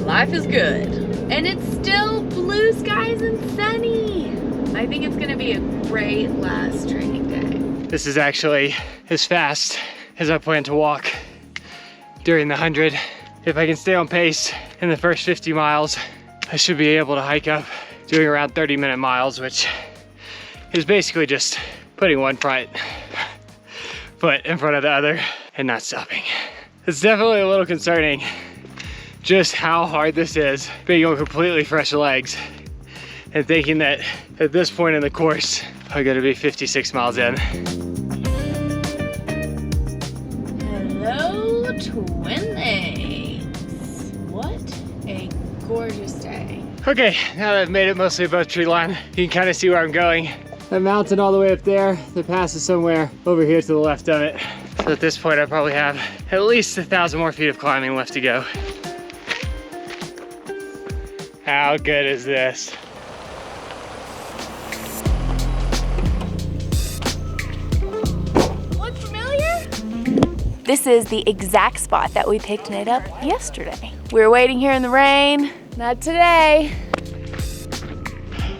life is good. And it's still blue skies and sunny. I think it's gonna be a great last training day. This is actually as fast as I plan to walk during the 100. If I can stay on pace in the first 50 miles, I should be able to hike up doing around 30-minute miles, which is basically just putting one foot in front of the other and not stopping. It's definitely a little concerning just how hard this is, being on completely fresh legs and thinking that at this point in the course, I'm gonna be 56 miles in. Hello, Twin Lakes. What a gorgeous day. Okay, now that I've made it mostly above tree line, you can kind of see where I'm going. That mountain all the way up there, the pass is somewhere over here to the left of it. So at this point, I probably have at least 1,000 more feet of climbing left to go. How good is this? Look familiar? This is the exact spot that we picked Nate up yesterday. We were waiting here in the rain. Not today.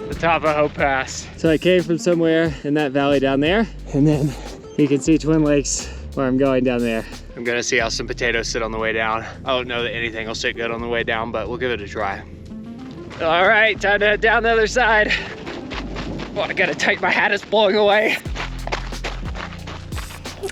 The top of Hope Pass. So I came from somewhere in that valley down there, and then you can see Twin Lakes where I'm going down there. I'm gonna see how some potatoes sit on the way down. I don't know that anything will sit good on the way down, but we'll give it a try. All right, time to head down the other side. Oh, I gotta tighten my hat, it's blowing away.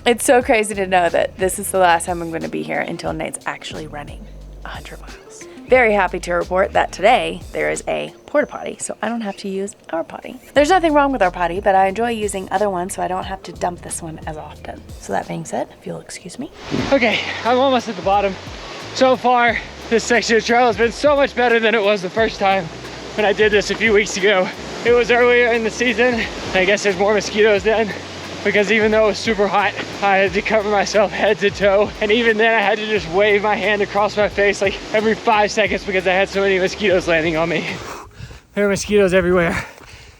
It's so crazy to know that this is the last time I'm going to be here until Nate's actually running 100 miles. Very happy to report that today there is a porta potty, so I don't have to use our potty. There's nothing wrong with our potty, but I enjoy using other ones, so I don't have to dump this one as often. So that being said, if you'll excuse me. Okay, I'm almost at the bottom. So far, this section of trail has been so much better than it was the first time when I did this a few weeks ago. It was earlier in the season, and I guess there's more mosquitoes then, because even though it was super hot, I had to cover myself head to toe. And even then I had to just wave my hand across my face like every 5 seconds because I had so many mosquitoes landing on me. There are mosquitoes everywhere.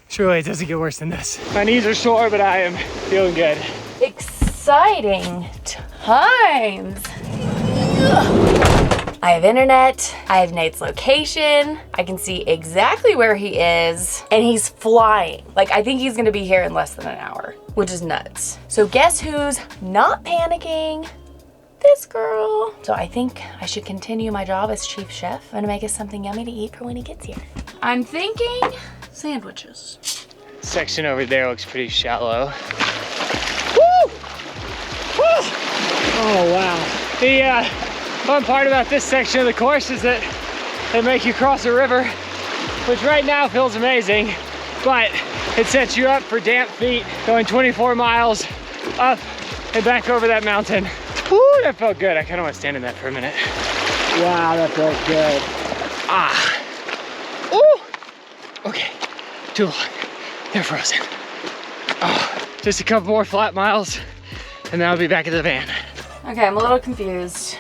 Surely it doesn't get worse than this. My knees are sore, but I am feeling good. Exciting times. I have internet, I have Nate's location, I can see exactly where he is, and he's flying. Like, I think he's gonna be here in less than an hour, which is nuts. So guess who's not panicking? This girl. So I think I should continue my job as chief chef. I'm gonna make us something yummy to eat for when he gets here. I'm thinking sandwiches. Section over there looks pretty shallow. Woo! Woo! Oh, wow. The fun part about this section of the course is that they make you cross a river, which right now feels amazing, but it sets you up for damp feet going 24 miles up and back over that mountain. Woo, that felt good. I kind of want to stand in that for a minute. Wow, that felt good. Ah. Ooh. Okay, too long. They're frozen. Oh, just a couple more flat miles and then I'll be back at the van. Okay, I'm a little confused.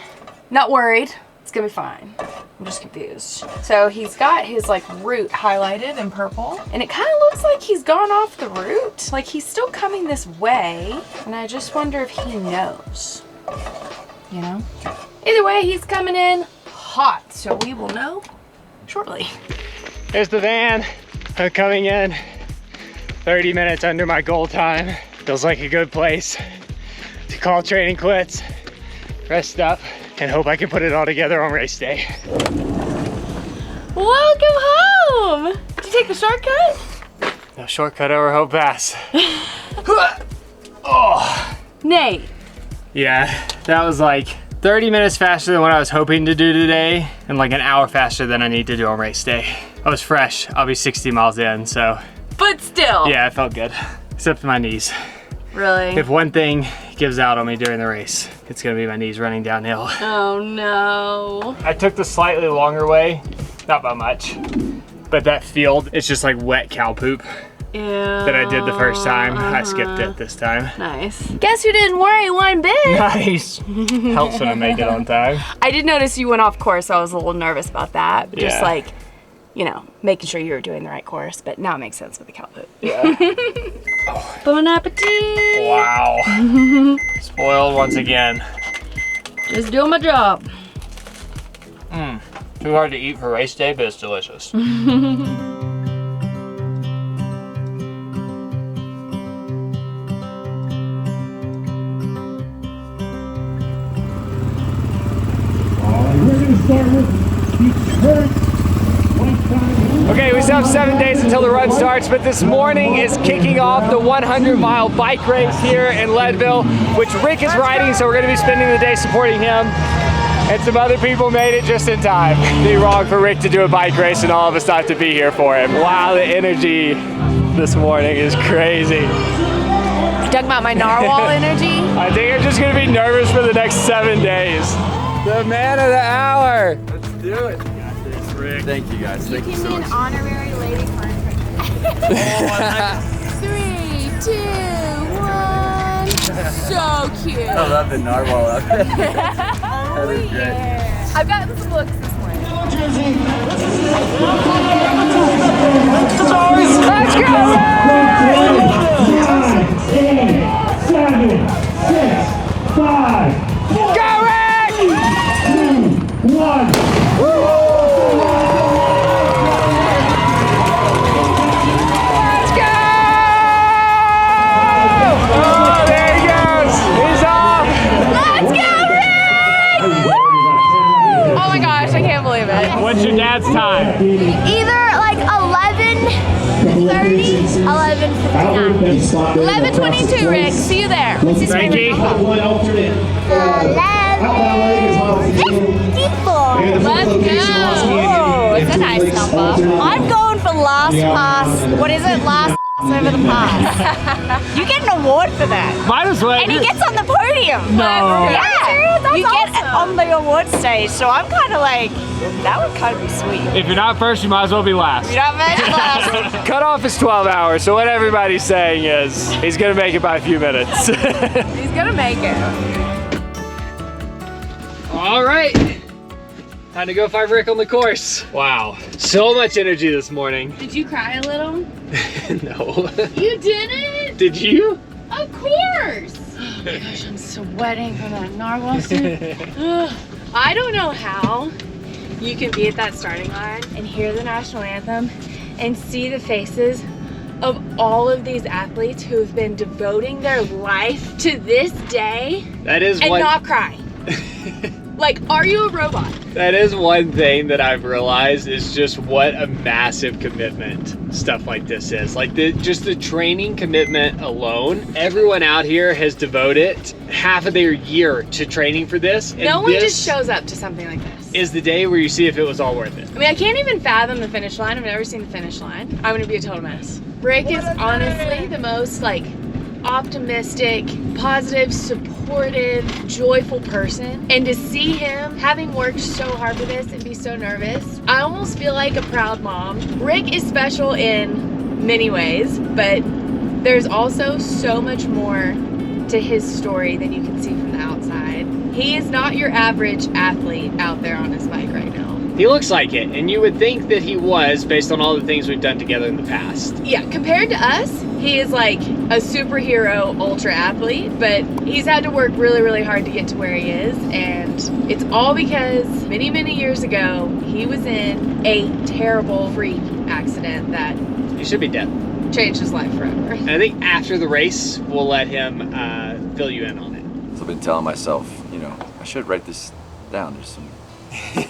Not worried, it's gonna be fine. I'm just confused. So he's got his like route highlighted in purple, and it kind of looks like he's gone off the route. Like he's still coming this way, and I just wonder if he knows, you know? Either way, he's coming in hot, so we will know shortly. There's the van. I'm coming in 30 minutes under my goal time. Feels like a good place to call training quits, rest up, and hope I can put it all together on race day. Welcome home! Did you take the shortcut? No shortcut over Hope Pass. Oh. Nate, Yeah, that was like 30 minutes faster than what I was hoping to do today, and like an hour faster than I need to do on race day. I was fresh. I'll be 60 miles in, so. But still. Yeah, it felt good, except my knees. Really? If one thing gives out on me during the race, it's gonna be my knees running downhill. Oh no. I took the slightly longer way, not by much, but that field, it's just like wet cow poop. Ew. That I did the first time. I skipped it this time. Nice. Guess who didn't worry one bit? Nice. Helps when I make it on time. I did notice you went off course, so I was a little nervous about that. Yeah. Just like, you know, making sure you were doing the right course, but now it makes sense with the cow poop. Yeah. Bon appetit! Wow. Spoiled once again. Just doing my job. Too hard to eat for race day, but it's delicious. Okay, we still have 7 days until the run starts, but this morning is kicking off the 100-mile bike race here in Leadville, which Rick is riding, so we're gonna be spending the day supporting him. And some other people made it just in time. It'd be wrong for Rick to do a bike race and all of us not to be here for him. Wow, the energy this morning is crazy. You talking about my narwhal energy? I think I'm just gonna be nervous for the next 7 days. The man of the hour. Let's do it. Rick. Thank you guys. Thank you so much. Honorary lady friend. 3, 2, 1. So cute. I love the narwhal up there. That is great. I've gotten some looks this morning. Let's go! 9, 8, 7, 6, 5, Go, Rick! 2, 1. What's your dad's time? Either like 11:30, 11:59. 11:22, Rick. See you there. Frankie? 11:54. Let's go. Oh, it's a nice number. I'm going for last pass. What is it? Last over the pass. You get an award for that. Might as well. And he gets on the podium. No. Yeah, that's You get on the award stage, so I'm kind of like, that would kind of be sweet. If you're not first, you might as well be last. You know what I mean? Cutoff is 12 hours, so what everybody's saying is he's gonna make it by a few minutes. He's gonna make it. All right, time to go 5 Rick on the course. Wow, so much energy this morning. Did you cry a little? No. You didn't? Did you? Of course. Oh my gosh, I'm sweating from that narwhal suit. Ugh. I don't know how you can be at that starting line and hear the national anthem and see the faces of all of these athletes who have been devoting their life to this day That is and one. not cry. Like, are you a robot? That is one thing that I've realized is just what a massive commitment stuff like this is. Like just the training commitment alone. Everyone out here has devoted half of their year to training for this. And No one this just shows up to something like this. is the day where you see if it was all worth it. I mean, I can't even fathom the finish line. I've never seen the finish line. I'm gonna be a total mess. Rick is honestly the most like optimistic, positive, supportive, joyful person. And to see him having worked so hard for this and be so nervous, I almost feel like a proud mom. Rick is special in many ways, but there's also so much more to his story than you can see from the outside. He is not your average athlete out there on his bike right now. He looks like it, and you would think that he was based on all the things we've done together in the past. Yeah, compared to us, he is like a superhero ultra athlete, but he's had to work really, really hard to get to where he is. And it's all because many, many years ago, he was in a terrible freak accident that He should be dead. changed his life forever. And I think after the race, we'll let him fill you in on it. So I've been telling myself, you know, I should write this down.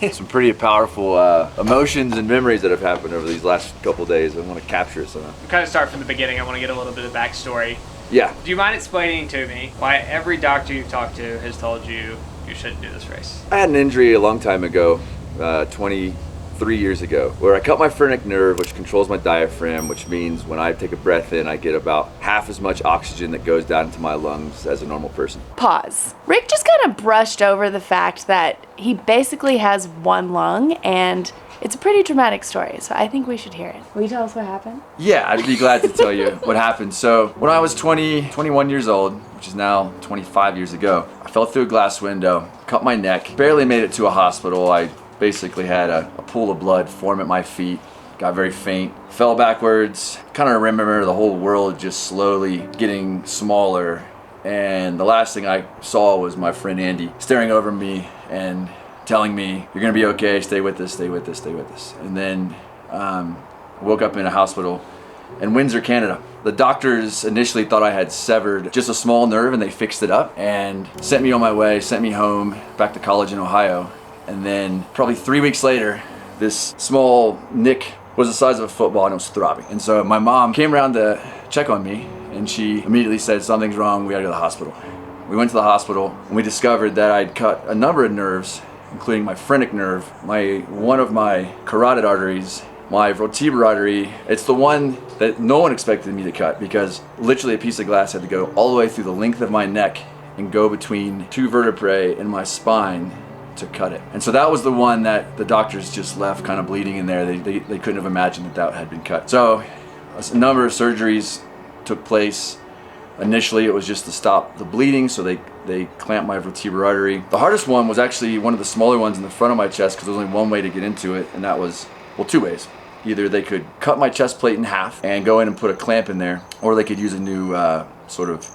There's some pretty powerful emotions and memories that have happened over these last couple days. I want to capture it somehow. We'll kind of start from the beginning. I want to get a little bit of backstory. Yeah. Do you mind explaining to me why every doctor you've talked to has told you you shouldn't do this race? I had an injury a long time ago, 23 years ago, where I cut my phrenic nerve, which controls my diaphragm, which means when I take a breath in, I get about half as much oxygen that goes down into my lungs as a normal person. Pause. Rick just kind of brushed over the fact that he basically has one lung, and it's a pretty dramatic story, so I think we should hear it. Will you tell us what happened? Yeah, I'd be glad to tell you what happened. So when I was 21 years old, which is now 25 years ago, I fell through a glass window, cut my neck, barely made it to a hospital. I basically had a pool of blood form at my feet, got very faint, fell backwards, kind of remember the whole world just slowly getting smaller. And the last thing I saw was my friend Andy staring over me and telling me, "You're gonna be okay, stay with us, stay with us, stay with us." And then I woke up in a hospital in Windsor, Canada. The doctors initially thought I had severed just a small nerve, and they fixed it up and sent me on my way, sent me home back to college in Ohio. And then probably 3 weeks later, this small nick was the size of a football and it was throbbing. And so my mom came around to check on me, and she immediately said, "Something's wrong, we gotta go to the hospital." We went to the hospital and we discovered that I'd cut a number of nerves, including my phrenic nerve, one of my carotid arteries, my vertebral artery. It's the one that no one expected me to cut, because literally a piece of glass had to go all the way through the length of my neck and go between two vertebrae in my spine to cut it. And so that was the one that the doctors just left kind of bleeding in there. They couldn't have imagined that had been cut. So a number of surgeries took place. Initially it was just to stop the bleeding, so they clamped my vertebral artery. The hardest one was actually one of the smaller ones in the front of my chest, because there was only one way to get into it, and that was, well, two ways. Either they could cut my chest plate in half and go in and put a clamp in there, or they could use a new sort of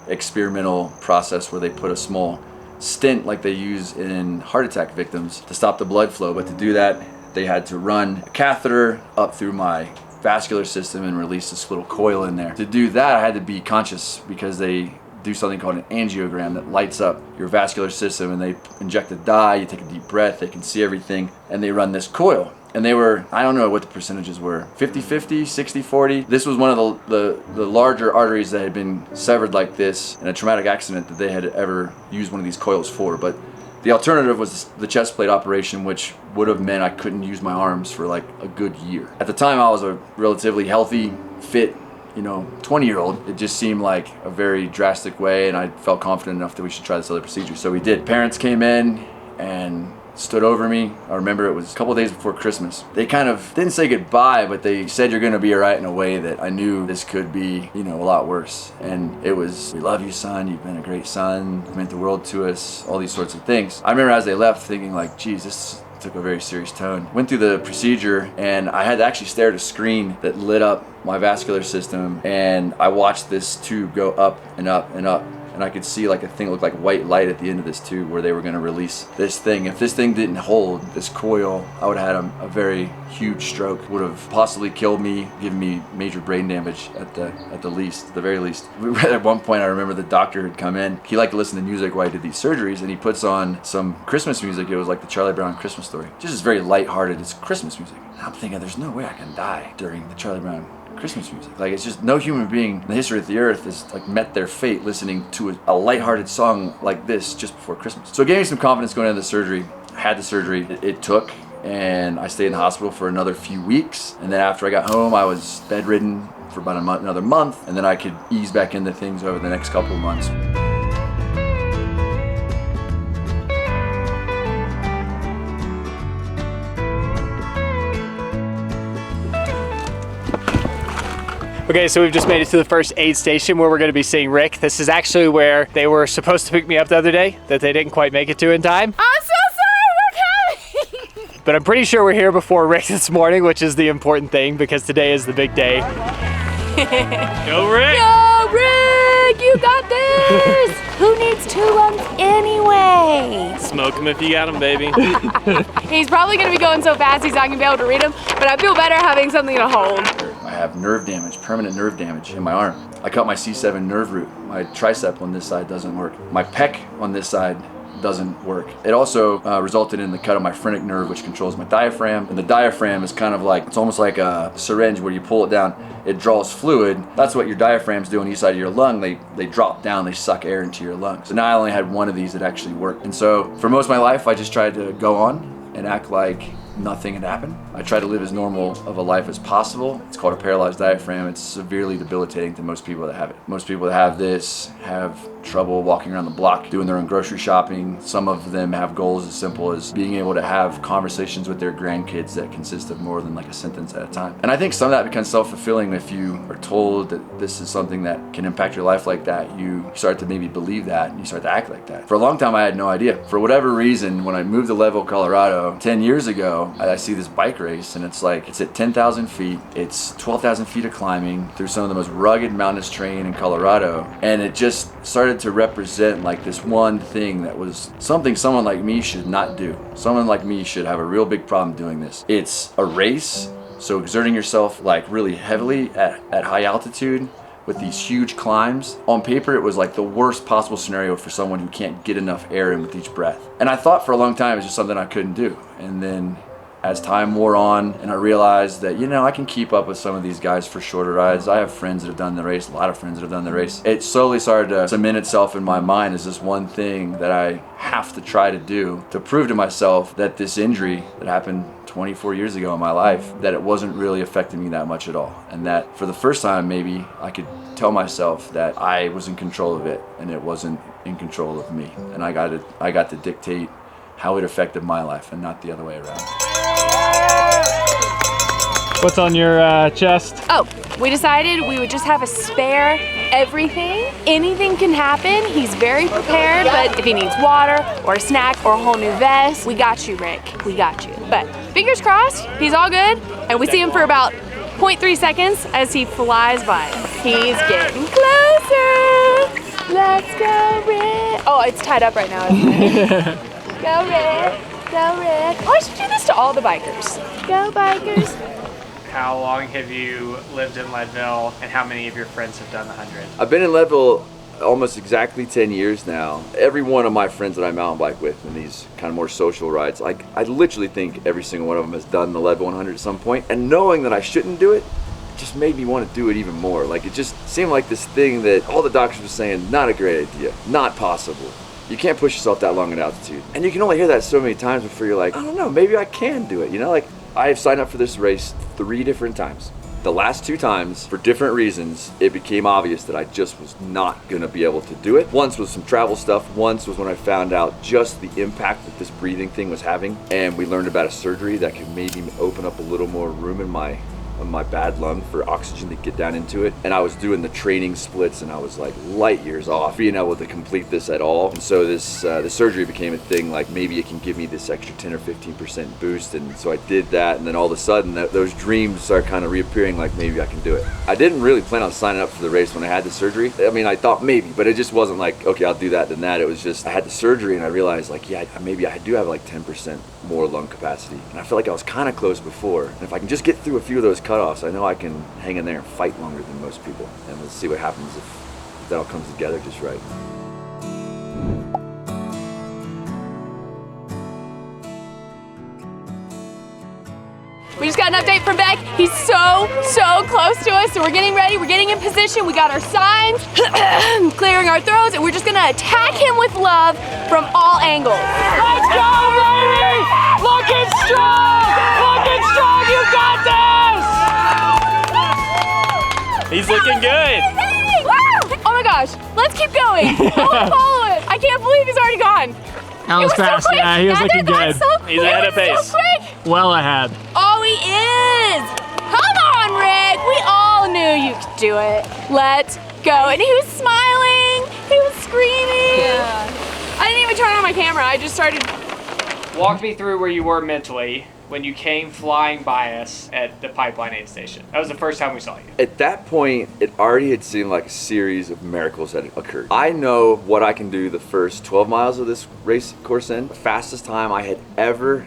experimental process where they put a small stent like they use in heart attack victims to stop the blood flow. But to do that, they had to run a catheter up through my vascular system and release this little coil in there. To do that, I had to be conscious, because they do something called an angiogram that lights up your vascular system, and they inject a dye, you take a deep breath, they can see everything, and they run this coil. And they were, I don't know what the percentages were, 50-50, 60-40. This was one of the larger arteries that had been severed like this in a traumatic accident that they had ever used one of these coils for. But the alternative was the chest plate operation, which would have meant I couldn't use my arms for like a good year. At the time, I was a relatively healthy, fit, 20-year-old. It just seemed like a very drastic way, and I felt confident enough that we should try this other procedure. So we did. Parents came in and stood over me. I remember it was a couple of days before Christmas. They kind of didn't say goodbye, but they said, "You're gonna be all right," in a way that I knew this could be, a lot worse. And it was, "We love you, son. You've been a great son. You've meant the world to us," all these sorts of things. I remember as they left thinking like, geez, this took a very serious tone. Went through the procedure, and I had to actually stare at a screen that lit up my vascular system, and I watched this tube go up and up and up. And I could see like a thing that looked like white light at the end of this tube where they were going to release this thing. If this thing didn't hold, this coil, I would have had a very huge stroke. Would have possibly killed me, given me major brain damage at the very least. At one point, I remember the doctor had come in. He liked to listen to music while he did these surgeries, and he puts on some Christmas music. It was like the Charlie Brown Christmas story. Just as very lighthearted. It's Christmas music. And I'm thinking, there's no way I can die during the Charlie Brown Christmas music. Like, it's just, no human being in the history of the earth has like met their fate listening to a lighthearted song like this just before Christmas. So it gave me some confidence going into the surgery. I had the surgery. It took, and I stayed in the hospital for another few weeks. And then after I got home, I was bedridden for about another month, and then I could ease back into things over the next couple of months. Okay, so we've just made it to the first aid station where we're going to be seeing Rick. This is actually where they were supposed to pick me up the other day, that they didn't quite make it to in time. I'm so sorry, we're coming! But I'm pretty sure we're here before Rick this morning, which is the important thing, because today is the big day. Go Rick! Go Rick, you got this! Who needs 2 lungs anyway? Smoke him if you got him, baby. He's probably going to be going so fast he's not going to be able to read them, but I feel better having something to hold. I have nerve damage, permanent nerve damage in my arm. I cut my C7 nerve root. My tricep on this side doesn't work. My pec on this side doesn't work. It also resulted in the cut of my phrenic nerve, which controls my diaphragm. And the diaphragm is kind of like, it's almost like a syringe where you pull it down, it draws fluid. That's what your diaphragms do on each side of your lung. They drop down, they suck air into your lungs. So now I only had one of these that actually worked. And so for most of my life, I just tried to go on and act like nothing had happened. I tried to live as normal of a life as possible. It's called a paralyzed diaphragm. It's severely debilitating to most people that have it. Most people that have this have trouble walking around the block, doing their own grocery shopping. Some of them have goals as simple as being able to have conversations with their grandkids that consist of more than like a sentence at a time. And I think some of that becomes self-fulfilling. If you are told that this is something that can impact your life like that, you start to maybe believe that and you start to act like that. For a long time, I had no idea. For whatever reason, when I moved to Leadville, Colorado 10 years ago, I see this bike race and it's at 10,000 feet. It's 12,000 feet of climbing through some of the most rugged mountainous terrain in Colorado. And it just started to represent like this one thing that was something someone like me should not do. Someone like me should have a real big problem doing this. It's a race, so exerting yourself like really heavily at high altitude with these huge climbs. On paper, it was like the worst possible scenario for someone who can't get enough air in with each breath. And I thought for a long time it was just something I couldn't do. And then as time wore on and I realized that, I can keep up with some of these guys for shorter rides. I have friends that have done the race, a lot of friends that have done the race. It slowly started to cement itself in my mind as this one thing that I have to try to do to prove to myself that this injury that happened 24 years ago in my life, that it wasn't really affecting me that much at all. And that for the first time, maybe I could tell myself that I was in control of it and it wasn't in control of me. And I got to dictate how it affected my life and not the other way around. What's on your chest? Oh, we decided we would just have a spare everything. Anything can happen. He's very prepared, but if he needs water or a snack or a whole new vest, we got you, Rick. We got you. But fingers crossed, he's all good. And we see him for about 0.3 seconds as he flies by. He's getting closer. Let's go, Rick. Oh, it's tied up right now, isn't it? Go, Rick. Go, Rick. Oh, I should do this to all the bikers. Go, bikers. How long have you lived in Leadville and how many of your friends have done the 100? I've been in Leadville almost exactly 10 years now. Every one of my friends that I mountain bike with in these kind of more social rides, I literally think every single one of them has done the Leadville 100 at some point. And knowing that I shouldn't do it just made me want to do it even more. Like it just seemed like this thing that all the doctors were saying, not a great idea, not possible. You can't push yourself that long at altitude. And you can only hear that so many times before you're like, I don't know, maybe I can do it. Like I have signed up for this race 3 different times. The last 2 times, for different reasons, it became obvious that I just was not gonna be able to do it. Once was some travel stuff. Once was when I found out just the impact that this breathing thing was having. And we learned about a surgery that could maybe open up a little more room in my bad lung for oxygen to get down into it. And I was doing the training splits and I was like light years off being able to complete this at all. And so this the surgery became a thing, like maybe it can give me this extra 10 or 15% boost. And so I did that, and then all of a sudden those dreams start kind of reappearing, like maybe I can do it. I didn't really plan on signing up for the race when I had the surgery. I mean, I thought maybe, but it just wasn't like, okay, I'll do that, then that. It was just, I had the surgery and I realized like, yeah, maybe I do have like 10% more lung capacity. And I felt like I was kind of close before. And if I can just get through a few of those cutoffs, I know I can hang in there and fight longer than most people. And we'll see what happens if that all comes together just right. We just got an update from Beck. He's so close to us, so we're getting ready, we're getting in position, we got our signs, clearing our throats, and we're just gonna attack him with love from all angles. Let's go, baby! Looking strong! Looking strong, you got this! He's looking good. Oh my gosh, let's keep going. I wanna follow him. I can't believe he's already gone. That was fast. So quick. Yeah, he was looking good. He's ahead of pace. So quick. Well ahead. Oh, he is. Come on, Rick. We all knew you could do it. Let's go. And he was smiling. He was screaming. Yeah. I didn't even turn on my camera. I just started. Walk me through where you were mentally when you came flying by us at the pipeline aid station. That was the first time we saw you. At that point, it already had seemed like a series of miracles that had occurred. I know what I can do the first 12 miles of this race course in. The fastest time I had ever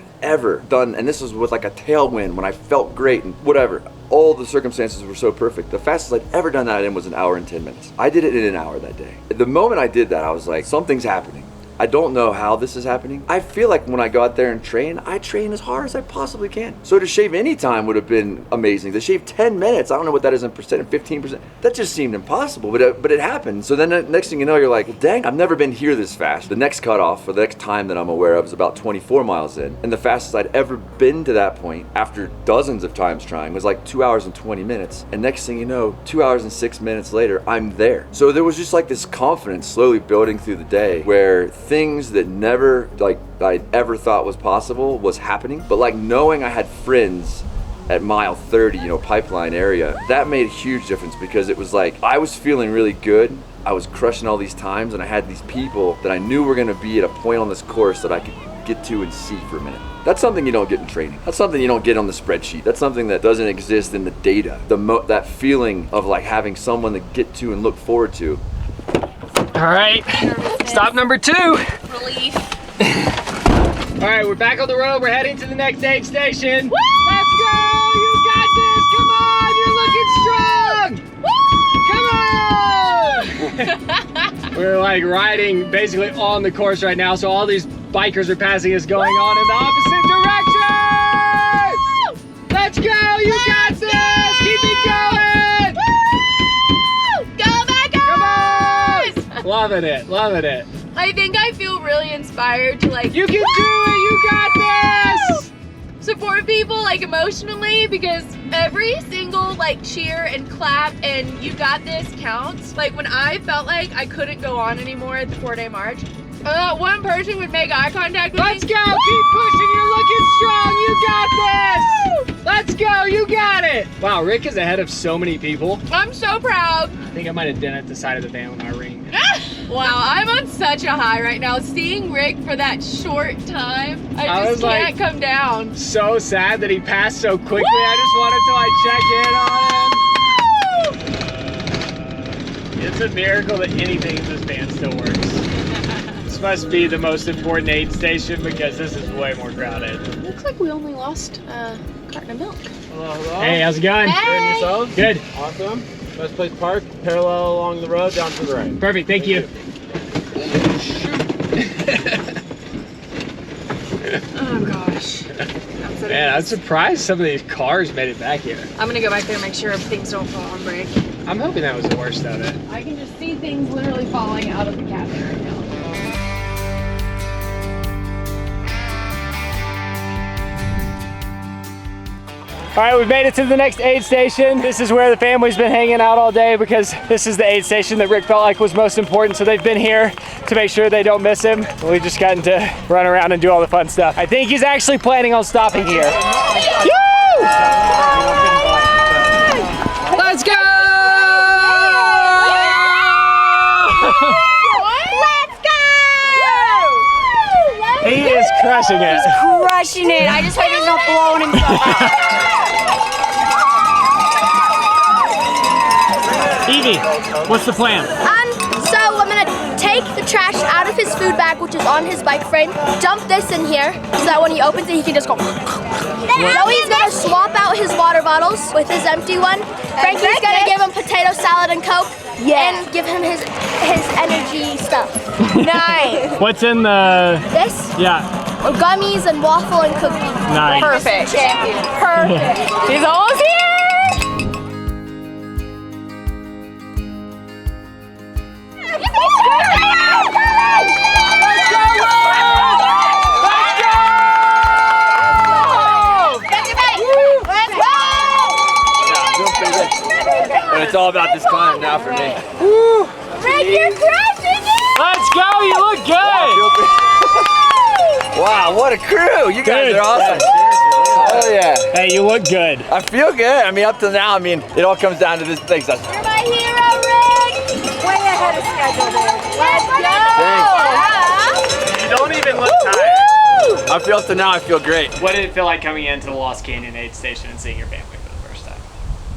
done, and this was with like a tailwind when I felt great and whatever. All the circumstances were so perfect. The fastest I'd ever done that in was 1 hour and 10 minutes. I did it in 1 hour that day. The moment I did that, I was like, something's happening. I don't know how this is happening. I feel like when I go out there and train, I train as hard as I possibly can. So to shave any time would have been amazing. To shave 10 minutes, I don't know what that is in percent, 15%. That just seemed impossible, but it happened. So then the next thing you know, you're like, dang, I've never been here this fast. The next cutoff, or the next time that I'm aware of, is about 24 miles in. And the fastest I'd ever been to that point, after dozens of times trying, was like 2 hours and 20 minutes. And next thing you know, 2 hours and 6 minutes later, I'm there. So there was just like this confidence slowly building through the day, where things that never like I ever thought was possible was happening. But like knowing I had friends at mile 30, you know, Pipeline area, that made a huge difference, because it was like I was feeling really good. I was crushing all these times, and I had these people that I knew were gonna be at a point on this course that I could get to and see for a minute. That's something you don't get in training. That's something you don't get on the spreadsheet. That's something that doesn't exist in the data. That feeling of like having someone to get to and look forward to. All right, stop number 2. Relief. All right, we're back on the road. We're heading to the next aid station. Woo! Let's go! You got this! Come on! You're looking strong! Woo! Come on! We're like riding basically on the course right now, so all these bikers are passing us going on in the opposite direction! Woo! Let's go! You got this! Keep it going! Woo! Go back, guys! Come on! Loving it, loving it. I think I feel really inspired to like You can do it! You got this! support people like emotionally, because every single like cheer and clap and you got this counts. Like when I felt like I couldn't go on anymore at the 4-day march, one person would make eye contact with Let's me. go! Keep pushing! You're looking strong! You got this! Let's go! You got it! Wow, Rick is ahead of so many people. I'm so proud. I think I might have dented the side of the van with my ring. Wow, I'm on such a high right now. Seeing Rick for that short time, I just can't come down. So sad that he passed so quickly. Woo! I just wanted till I check in on him. It's a miracle that anything in this van still works. This must be the most important aid station, because this is way more crowded. Looks like we only lost a carton of milk. Hello, hello. Hey, how's it going? Hey! Yourselves? Good. Awesome. Best place to park, parallel along the road, down to the right. Perfect, thank you. Oh gosh. Man, I'm surprised some of these cars made it back here. I'm gonna go back there and make sure things don't fall on break. I'm hoping that was the worst of it. I can just see things literally falling out of the cabin right now. All right, we've made it to the next aid station. This is where the family's been hanging out all day, because this is the aid station that Rick felt like was most important. So they've been here to make sure they don't miss him. We've just gotten to run around and do all the fun stuff. I think he's actually planning on stopping here. Woo! Let's go! Let's go! He is crushing it. Crushing it. I just hope he's not blowing himself out. Evie, what's the plan? So I'm gonna take the trash out of his food bag, which is on his bike frame, dump this in here, so that when he opens it, he can just go. So he's gonna swap out his water bottles with his empty one. Frankie's gonna give him potato salad and Coke, and give him his energy stuff. Nice. What's in the... This? Yeah. Gummies and waffle and cookies. Nice. Perfect. Perfect. He's almost here! But it's all about this climb now for me. Woo. Rick, you're crushing it! Let's go, you look good! Wow, what a crew! You guys Good. are awesome. Oh yeah. Hey, you look good. I feel good. I mean, up to now, I mean, it all comes down to this thing. So You're my hero, Rick! Way ahead of schedule, dude. Let's go! You don't even look tired. I feel up to now, I feel great. What did it feel like coming into the Lost Canyon aid station and seeing your family for the first time?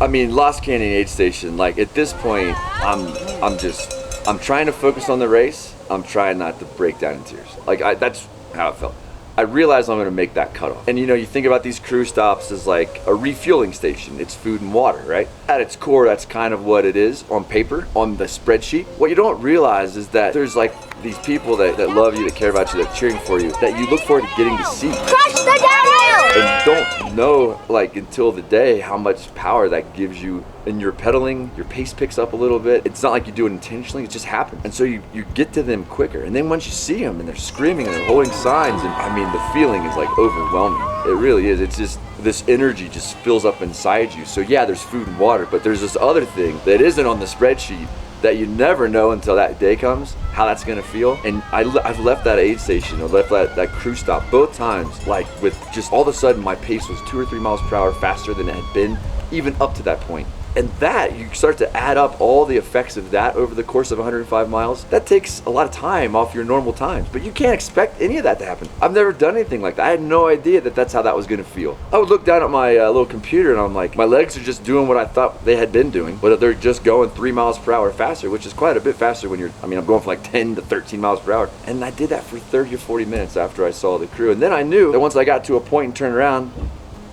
I mean, Lost Canyon aid station, like at this point, I'm trying to focus on the race. I'm trying not to break down in tears. Like that's how it felt. I realize I'm gonna make that cutoff. And you know, you think about these crew stops as like a refueling station. It's food and water, right? At its core, that's kind of what it is on paper, on the spreadsheet. What you don't realize is that there's like these people that love you, that care about you, that are cheering for you, that you look forward to getting to see. Crush the downhill! And you don't know, like, until the day how much power that gives you. And you're pedaling, your pace picks up a little bit. It's not like you do it intentionally, it just happens. And so you get to them quicker. And then once you see them and they're screaming and they're holding signs, and I mean, the feeling is like overwhelming. It really is. It's just, this energy just fills up inside you. So yeah, there's food and water, but there's this other thing that isn't on the spreadsheet that you never know until that day comes, how that's gonna feel. And I've left that aid station, or left that crew stop both times, like with just all of a sudden my pace was 2 or 3 miles per hour faster than it had been, even up to that point. And that, you start to add up all the effects of that over the course of 105 miles. That takes a lot of time off your normal times, but you can't expect any of that to happen. I've never done anything like that. I had no idea that that's how that was gonna feel. I would look down at my little computer and I'm like, my legs are just doing what I thought they had been doing, but they're just going 3 miles per hour faster, which is quite a bit faster when I'm going from like 10 to 13 miles per hour. And I did that for 30 or 40 minutes after I saw the crew. And then I knew that once I got to a point and turned around,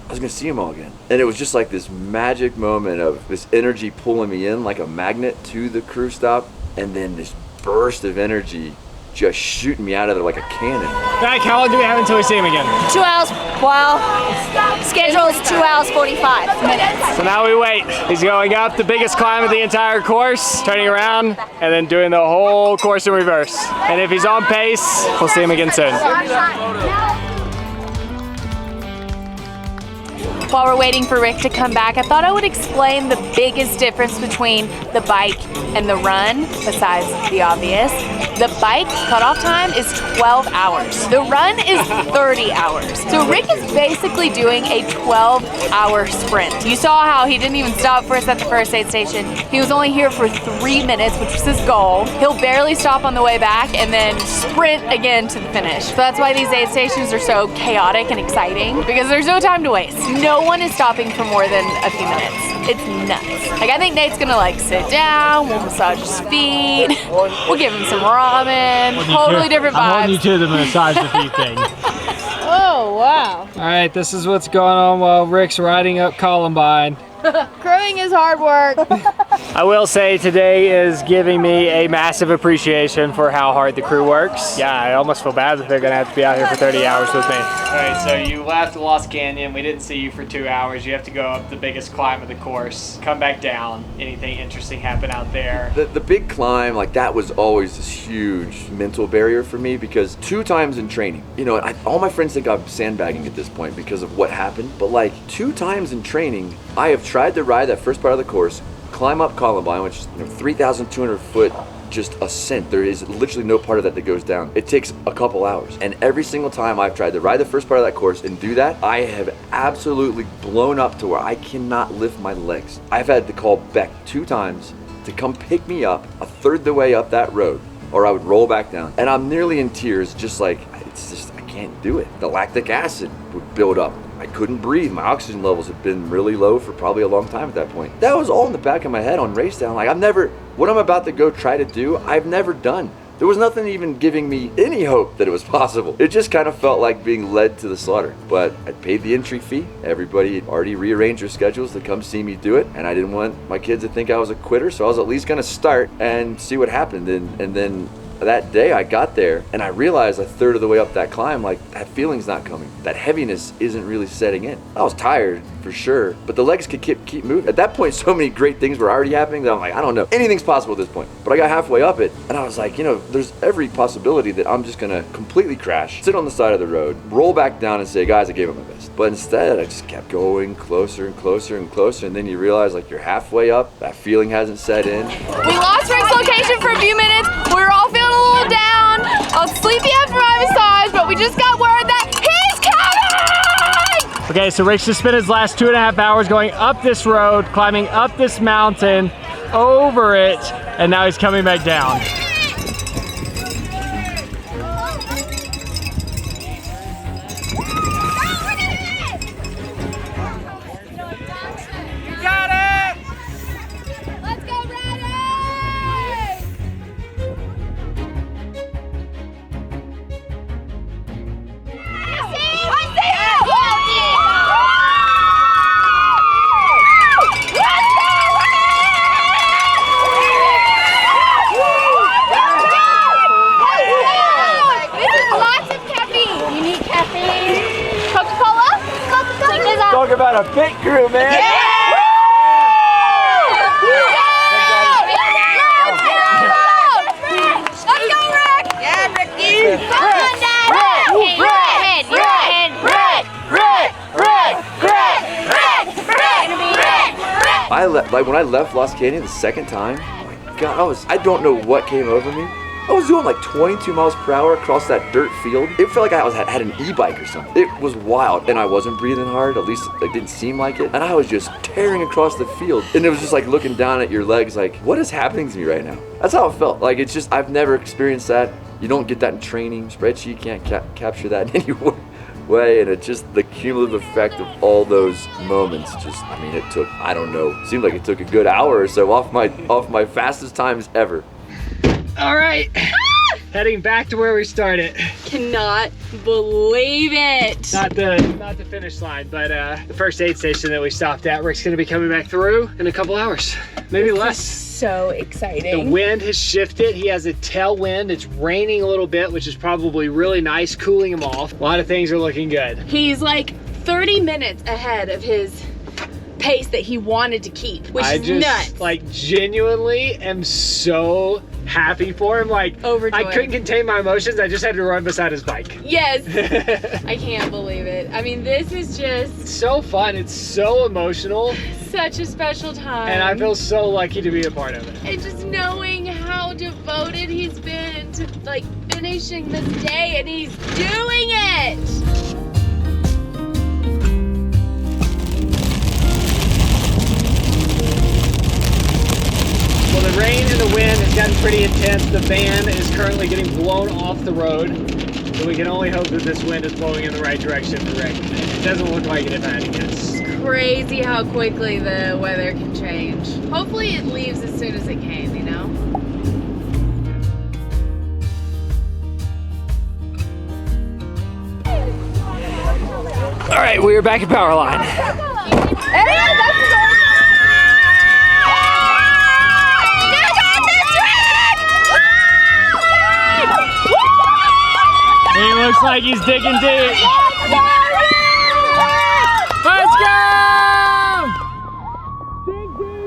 I was gonna see them all again. And it was just like this magic moment of this energy pulling me in like a magnet to the crew stop, and then this burst of energy just shooting me out of there like a cannon. All right, how long do we have until we see him again? 2 hours, well, schedule is 2 hours 45 minutes. So now we wait. He's going up the biggest climb of the entire course, turning around, and then doing the whole course in reverse. And if he's on pace, we'll see him again soon. While we're waiting for Rick to come back, I thought I would explain the biggest difference between the bike and the run, besides the obvious. The bike cutoff time is 12 hours. The run is 30 hours. So Rick is basically doing a 12-hour sprint. You saw how he didn't even stop for us at the first aid station. He was only here for 3 minutes, which was his goal. He'll barely stop on the way back and then sprint again to the finish. So that's why these aid stations are so chaotic and exciting, because there's no time to waste. No one is stopping for more than a few minutes. It's nuts. Like, I think Nate's gonna like sit down, we'll massage his feet, we'll give him some ramen, totally different vibes. I'm holding you to the massage the feet thing. Oh, wow. All right, this is what's going on while Rick's riding up Columbine. Crewing is hard work. I will say today is giving me a massive appreciation for how hard the crew works. Yeah, I almost feel bad that they're gonna have to be out here for 30 hours with me. All right, so you left Lost Canyon. We didn't see you for 2 hours. You have to go up the biggest climb of the course, come back down. Anything interesting happen out there? The big climb, like, that was always this huge mental barrier for me, because 2 times in training, you know, all my friends think I'm sandbagging at this point because of what happened, but like 2 times in training, I have tried to ride that first part of the course, climb up Columbine, which is 3,200 foot just ascent. There is literally no part of that goes down. It takes a couple hours. And every single time I've tried to ride the first part of that course and do that, I have absolutely blown up to where I cannot lift my legs. I've had to call Beck 2 times to come pick me up a third the way up that road, or I would roll back down. And I'm nearly in tears, just like, it's just, I can't do it. The lactic acid would build up. I couldn't breathe. My oxygen levels had been really low for probably a long time at that point. That was all in the back of my head on race down. Like, what I'm about to go try to do, I've never done. There was nothing even giving me any hope that it was possible. It just kind of felt like being led to the slaughter. But I paid the entry fee. Everybody had already rearranged their schedules to come see me do it. And I didn't want my kids to think I was a quitter, so I was at least gonna start and see what happened. And then that day I got there and I realized a third of the way up that climb, like, that feeling's not coming. That heaviness isn't really setting in. I was tired for sure, but the legs could keep moving. At that point, so many great things were already happening that I'm like, I don't know, anything's possible at this point. But I got halfway up it and I was like, you know, there's every possibility that I'm just gonna completely crash, sit on the side of the road, roll back down and say, guys, I gave it my best. But instead, I just kept going closer and closer and closer, and then you realize, like, you're halfway up, that feeling hasn't set in. We lost Rick's location for a few minutes. We were all feeling a little down. I was sleepy after my massage, but we just got word that he's coming! Okay, so Rick's just spent his last 2.5 hours going up this road, climbing up this mountain, over it, and now he's coming back down. about a pit crew, man. When I left Lost Canyon the second time, oh my God, I don't know what came over me. I was doing like 22 miles per hour across that dirt field. It felt like I had an e-bike or something. It was wild, and I wasn't breathing hard, at least it didn't seem like it. And I was just tearing across the field. And it was just like looking down at your legs like, what is happening to me right now? That's how it felt. Like, it's just, I've never experienced that. You don't get that in training. Spreadsheet can't capture that in any way, and it's just the cumulative effect of all those moments. Just, I mean, it took, I don't know, seemed like it took a good hour or so off my fastest times ever. All right, heading back to where we started. Cannot believe it. Not the finish line, but the first aid station that we stopped at. Rick's gonna be coming back through in a couple hours, maybe less. So exciting. The wind has shifted. He has a tailwind. It's raining a little bit, which is probably really nice, cooling him off. A lot of things are looking good. He's like 30 minutes ahead of his pace that he wanted to keep, which is nuts. Like, genuinely am so happy for him. Like, overjoyed. I couldn't contain my emotions. I just had to run beside his bike. Yes. I can't believe it. I mean, this is just so fun. It's so emotional. Such a special time. And I feel so lucky to be a part of it. And just knowing how devoted he's been to like finishing this day, and he's doing it. Well, the rain and the wind has gotten pretty intense. The van is currently getting blown off the road. So we can only hope that this wind is blowing in the right direction for Rick. It doesn't look like it, if I had to guess. It's crazy how quickly the weather can change. Hopefully it leaves as soon as it came, you know? All right, we are back at Powerline. He looks like he's digging deep. Let's go!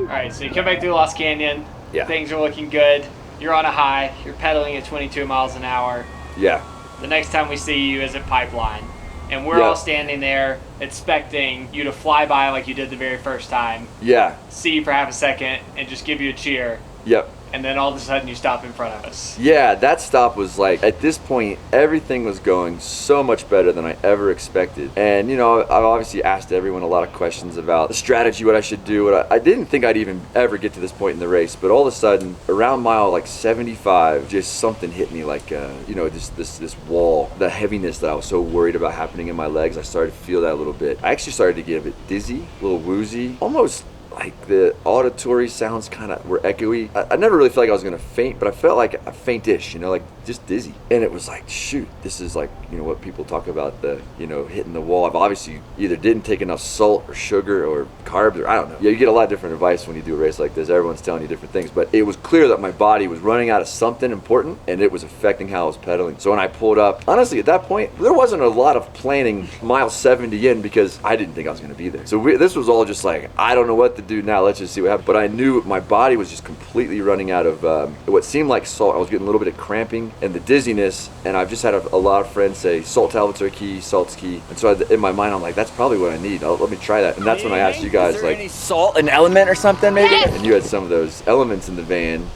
All right, so you come back through Lost Canyon. Yeah. Things are looking good. You're on a high. You're pedaling at 22 miles an hour. Yeah. The next time we see you is at Pipeline. And we're all standing there expecting you to fly by like you did the very first time. Yeah. See you for half a second and just give you a cheer. Yep. And then all of a sudden you stop in front of us. Yeah, that stop was like, at this point, everything was going so much better than I ever expected. And, you know, I've obviously asked everyone a lot of questions about the strategy, what I should do. I didn't think I'd even ever get to this point in the race, but all of a sudden, around mile like 75, just something hit me like, you know, this wall, the heaviness that I was so worried about happening in my legs. I started to feel that a little bit. I actually started to get a bit dizzy, a little woozy, almost like the auditory sounds kind of were echoey. I never really felt like I was gonna faint, but I felt like a faintish, you know, like just dizzy. And it was like, shoot, this is like, you know, what people talk about, the, you know, hitting the wall. I've obviously either didn't take enough salt or sugar or carbs, or I don't know. Yeah, you get a lot of different advice when you do a race like this. Everyone's telling you different things, but it was clear that my body was running out of something important, and it was affecting how I was pedaling. So when I pulled up, honestly, at that point, there wasn't a lot of planning mile 70 in, because I didn't think I was gonna be there. So this was all just like, I don't know what to do now, let's just see what happens. But I knew my body was just completely running out of what seemed like salt. I was getting a little bit of cramping and the dizziness, and I've just had a lot of friends say salt tablets are key, salt's key. And so in my mind, I'm like, that's probably what I need. Let me try that. And that's when I asked you guys, like, any salt, an element or something maybe? And you had some of those elements in the van.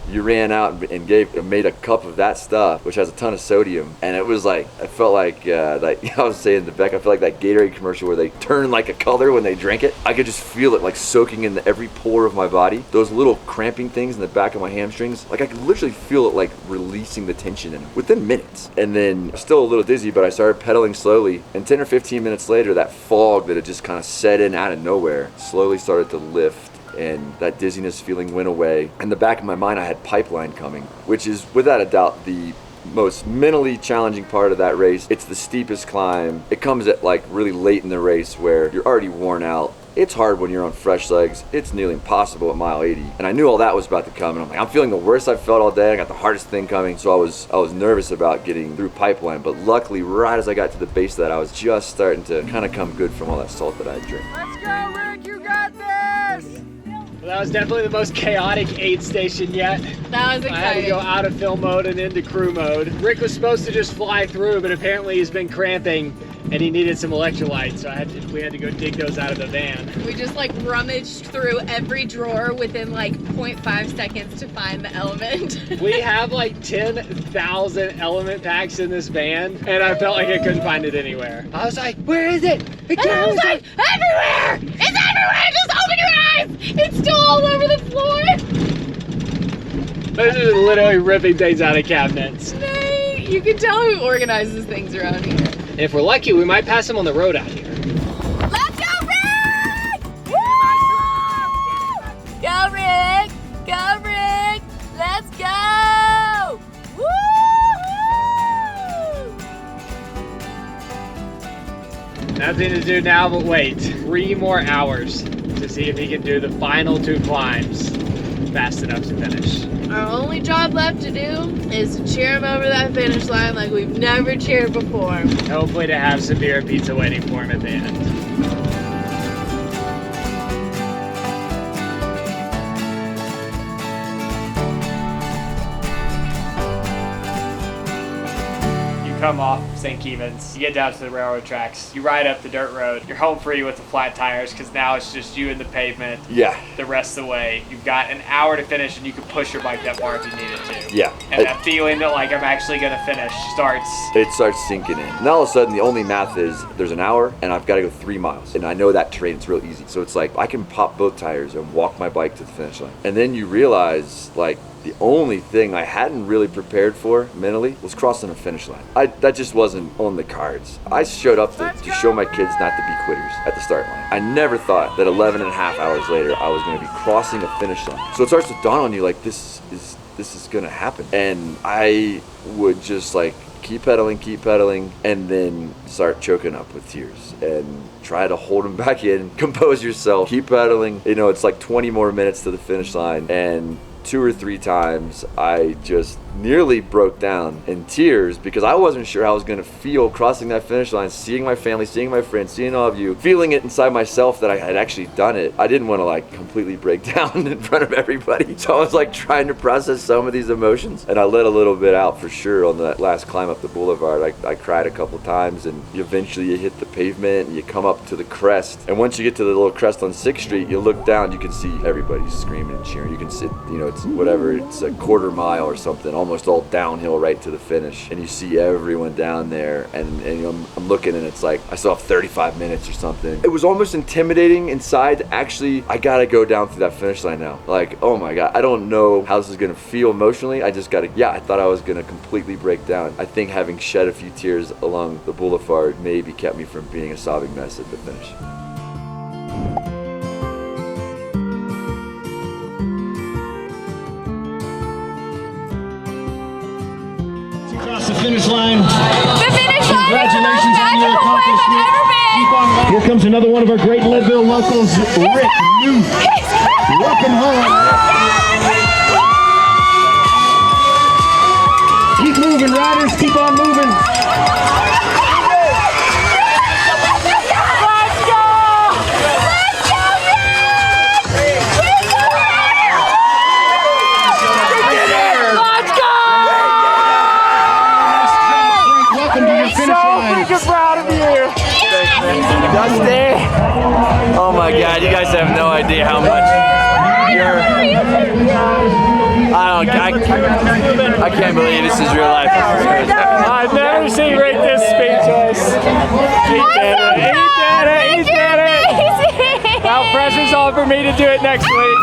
You ran out and made a cup of that stuff, which has a ton of sodium, and it was like, I felt like I was saying to Beck, I felt like that Gatorade commercial where they turn like a color when they drank it. I could just feel it like soaking in every pore of my body. Those little cramping things in the back of my hamstrings, like I could literally feel it like releasing the tension in them within minutes. And then still a little dizzy, but I started pedaling slowly, and 10 or 15 minutes later, that fog that had just kind of set in out of nowhere slowly started to lift, and that dizziness feeling went away. In the back of my mind, I had Pipeline coming, which is without a doubt the most mentally challenging part of that race. It's the steepest climb. It comes at like really late in the race where you're already worn out. It's hard when you're on fresh legs. It's nearly impossible at mile 80. And I knew all that was about to come. And I'm like, I'm feeling the worst I've felt all day. I got the hardest thing coming. So I was nervous about getting through pipeline. But luckily, right as I got to the base of that, I was just starting to kind of come good from all that salt that I had drank. Let's go, Rick, you got this! Well, that was definitely the most chaotic aid station yet. That was exciting. I had to go out of film mode and into crew mode. Rick was supposed to just fly through, but apparently he's been cramping and he needed some electrolytes, so we had to go dig those out of the van. We just like rummaged through every drawer within like 0.5 seconds to find the element. We have like 10,000 element packs in this van, and I felt like I couldn't find it anywhere. I was like, where is it? And I was like, everywhere! It's everywhere! Just open your eyes! It's still all over the floor! This is literally ripping things out of cabinets. Nate, you can tell who organizes things around here. And if we're lucky, we might pass him on the road out here. Let's go, Rick! Go, Rick! Go, Rick! Let's go! Woo! Nothing to do now but wait 3 more hours to see if he can do the final 2 climbs fast enough to finish. Our only job left to do is to cheer him over that finish line like we've never cheered before. Hopefully to have some beer and pizza waiting for him at the end. Come off St. Kevin's, you get down to the railroad tracks, you ride up the dirt road, you're home free with the flat tires because now it's just you and the pavement. Yeah. The rest of the way. You've got an hour to finish and you can push your bike that far if you needed to. Yeah. And that feeling that like I'm actually gonna finish it starts sinking in. Now all of a sudden the only math is there's an hour and I've got to go 3 miles. And I know that terrain, it's real easy. So it's like I can pop both tires and walk my bike to the finish line. And then you realize like the only thing I hadn't really prepared for mentally was crossing a finish line. That just wasn't on the cards. I showed up to show my kids not to be quitters at the start line. I never thought that 11 and a half hours later I was going to be crossing a finish line. So it starts to dawn on you like this is going to happen. And I would just like keep pedaling, and then start choking up with tears and try to hold them back in, compose yourself, keep pedaling. You know, it's like 20 more minutes to the finish line, and 2 or 3 times I just nearly broke down in tears because I wasn't sure how I was going to feel crossing that finish line, seeing my family, seeing my friends, seeing all of you, feeling it inside myself that I had actually done it. I didn't want to like completely break down in front of everybody, so I was like trying to process some of these emotions, and I let a little bit out for sure on that last climb up the boulevard. I cried a couple times, and eventually you hit the pavement and you come up to the crest, and once you get to the little crest on 6th Street, you look down, you can see everybody screaming and cheering. You can see, you know, it's whatever, it's a quarter mile or something, almost all downhill right to the finish, and you see everyone down there, and you know, I'm looking, and it's like I still have 35 minutes or something. It was almost intimidating inside. Actually, I gotta go down through that finish line now. Like, oh my god, I don't know how this is gonna feel emotionally. I just gotta, I thought I was gonna completely break down. I think having shed a few tears along the boulevard maybe kept me from being a sobbing mess at the finish. Across the finish line. The finish line! Congratulations on your accomplishment. Keep on. Here comes another one of our great Leadville locals, Rick Newt. Welcome home. Keep moving, riders. Keep on moving. Proud of you. Dusty! Oh my god, you guys have no idea how much I can't believe this is real life. I've never seen Rick this speechless. He did it. Now pressure's on for me to do it next week.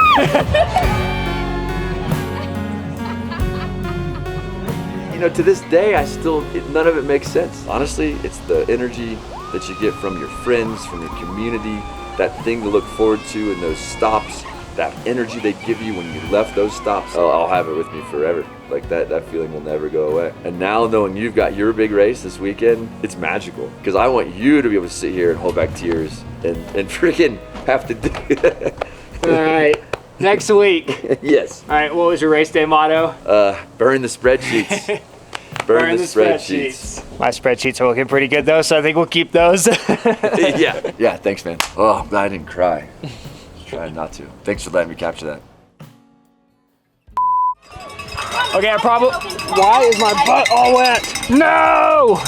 You know, to this day, none of it makes sense. Honestly, it's the energy that you get from your friends, from your community, that thing to look forward to in those stops, that energy they give you when you left those stops. I'll have it with me forever. Like that feeling will never go away. And now knowing you've got your big race this weekend, it's magical. Because I want you to be able to sit here and hold back tears and freaking have to do it. All right, next week. Yes. All right, what was your race day motto? Burn the spreadsheets. Burn the spreadsheets. My spreadsheets are looking pretty good though, so I think we'll keep those. Yeah, thanks, man. Oh, I'm glad I didn't cry. Trying not to. Thanks for letting me capture that. Okay, why is my butt all wet? No!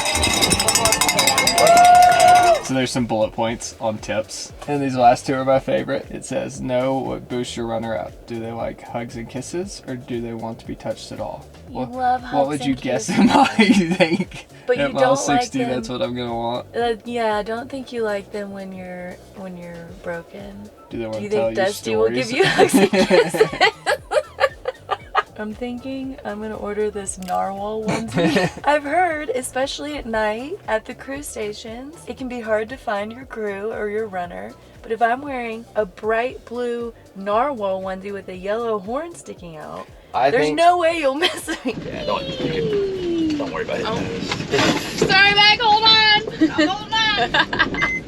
So there's some bullet points on tips, and these last two are my favorite. It says, know what boosts your runner up. Do they like hugs and kisses, or do they want to be touched at all? Love hugs what would you and guess kisses. in my think? But at you mile don't 60, like them. that's what I'm gonna want. Yeah, I don't think you like them when you're broken. Do they want Do you to tell think you Dusty will stories? give you hugs and kisses? I'm thinking I'm gonna order this narwhal onesie. I've heard, especially at night at the crew stations, it can be hard to find your crew or your runner. But if I'm wearing a bright blue narwhal onesie with a yellow horn sticking out, there's no way you'll miss me. Yeah, don't worry about it. Sorry, Meg, hold on. Hold on.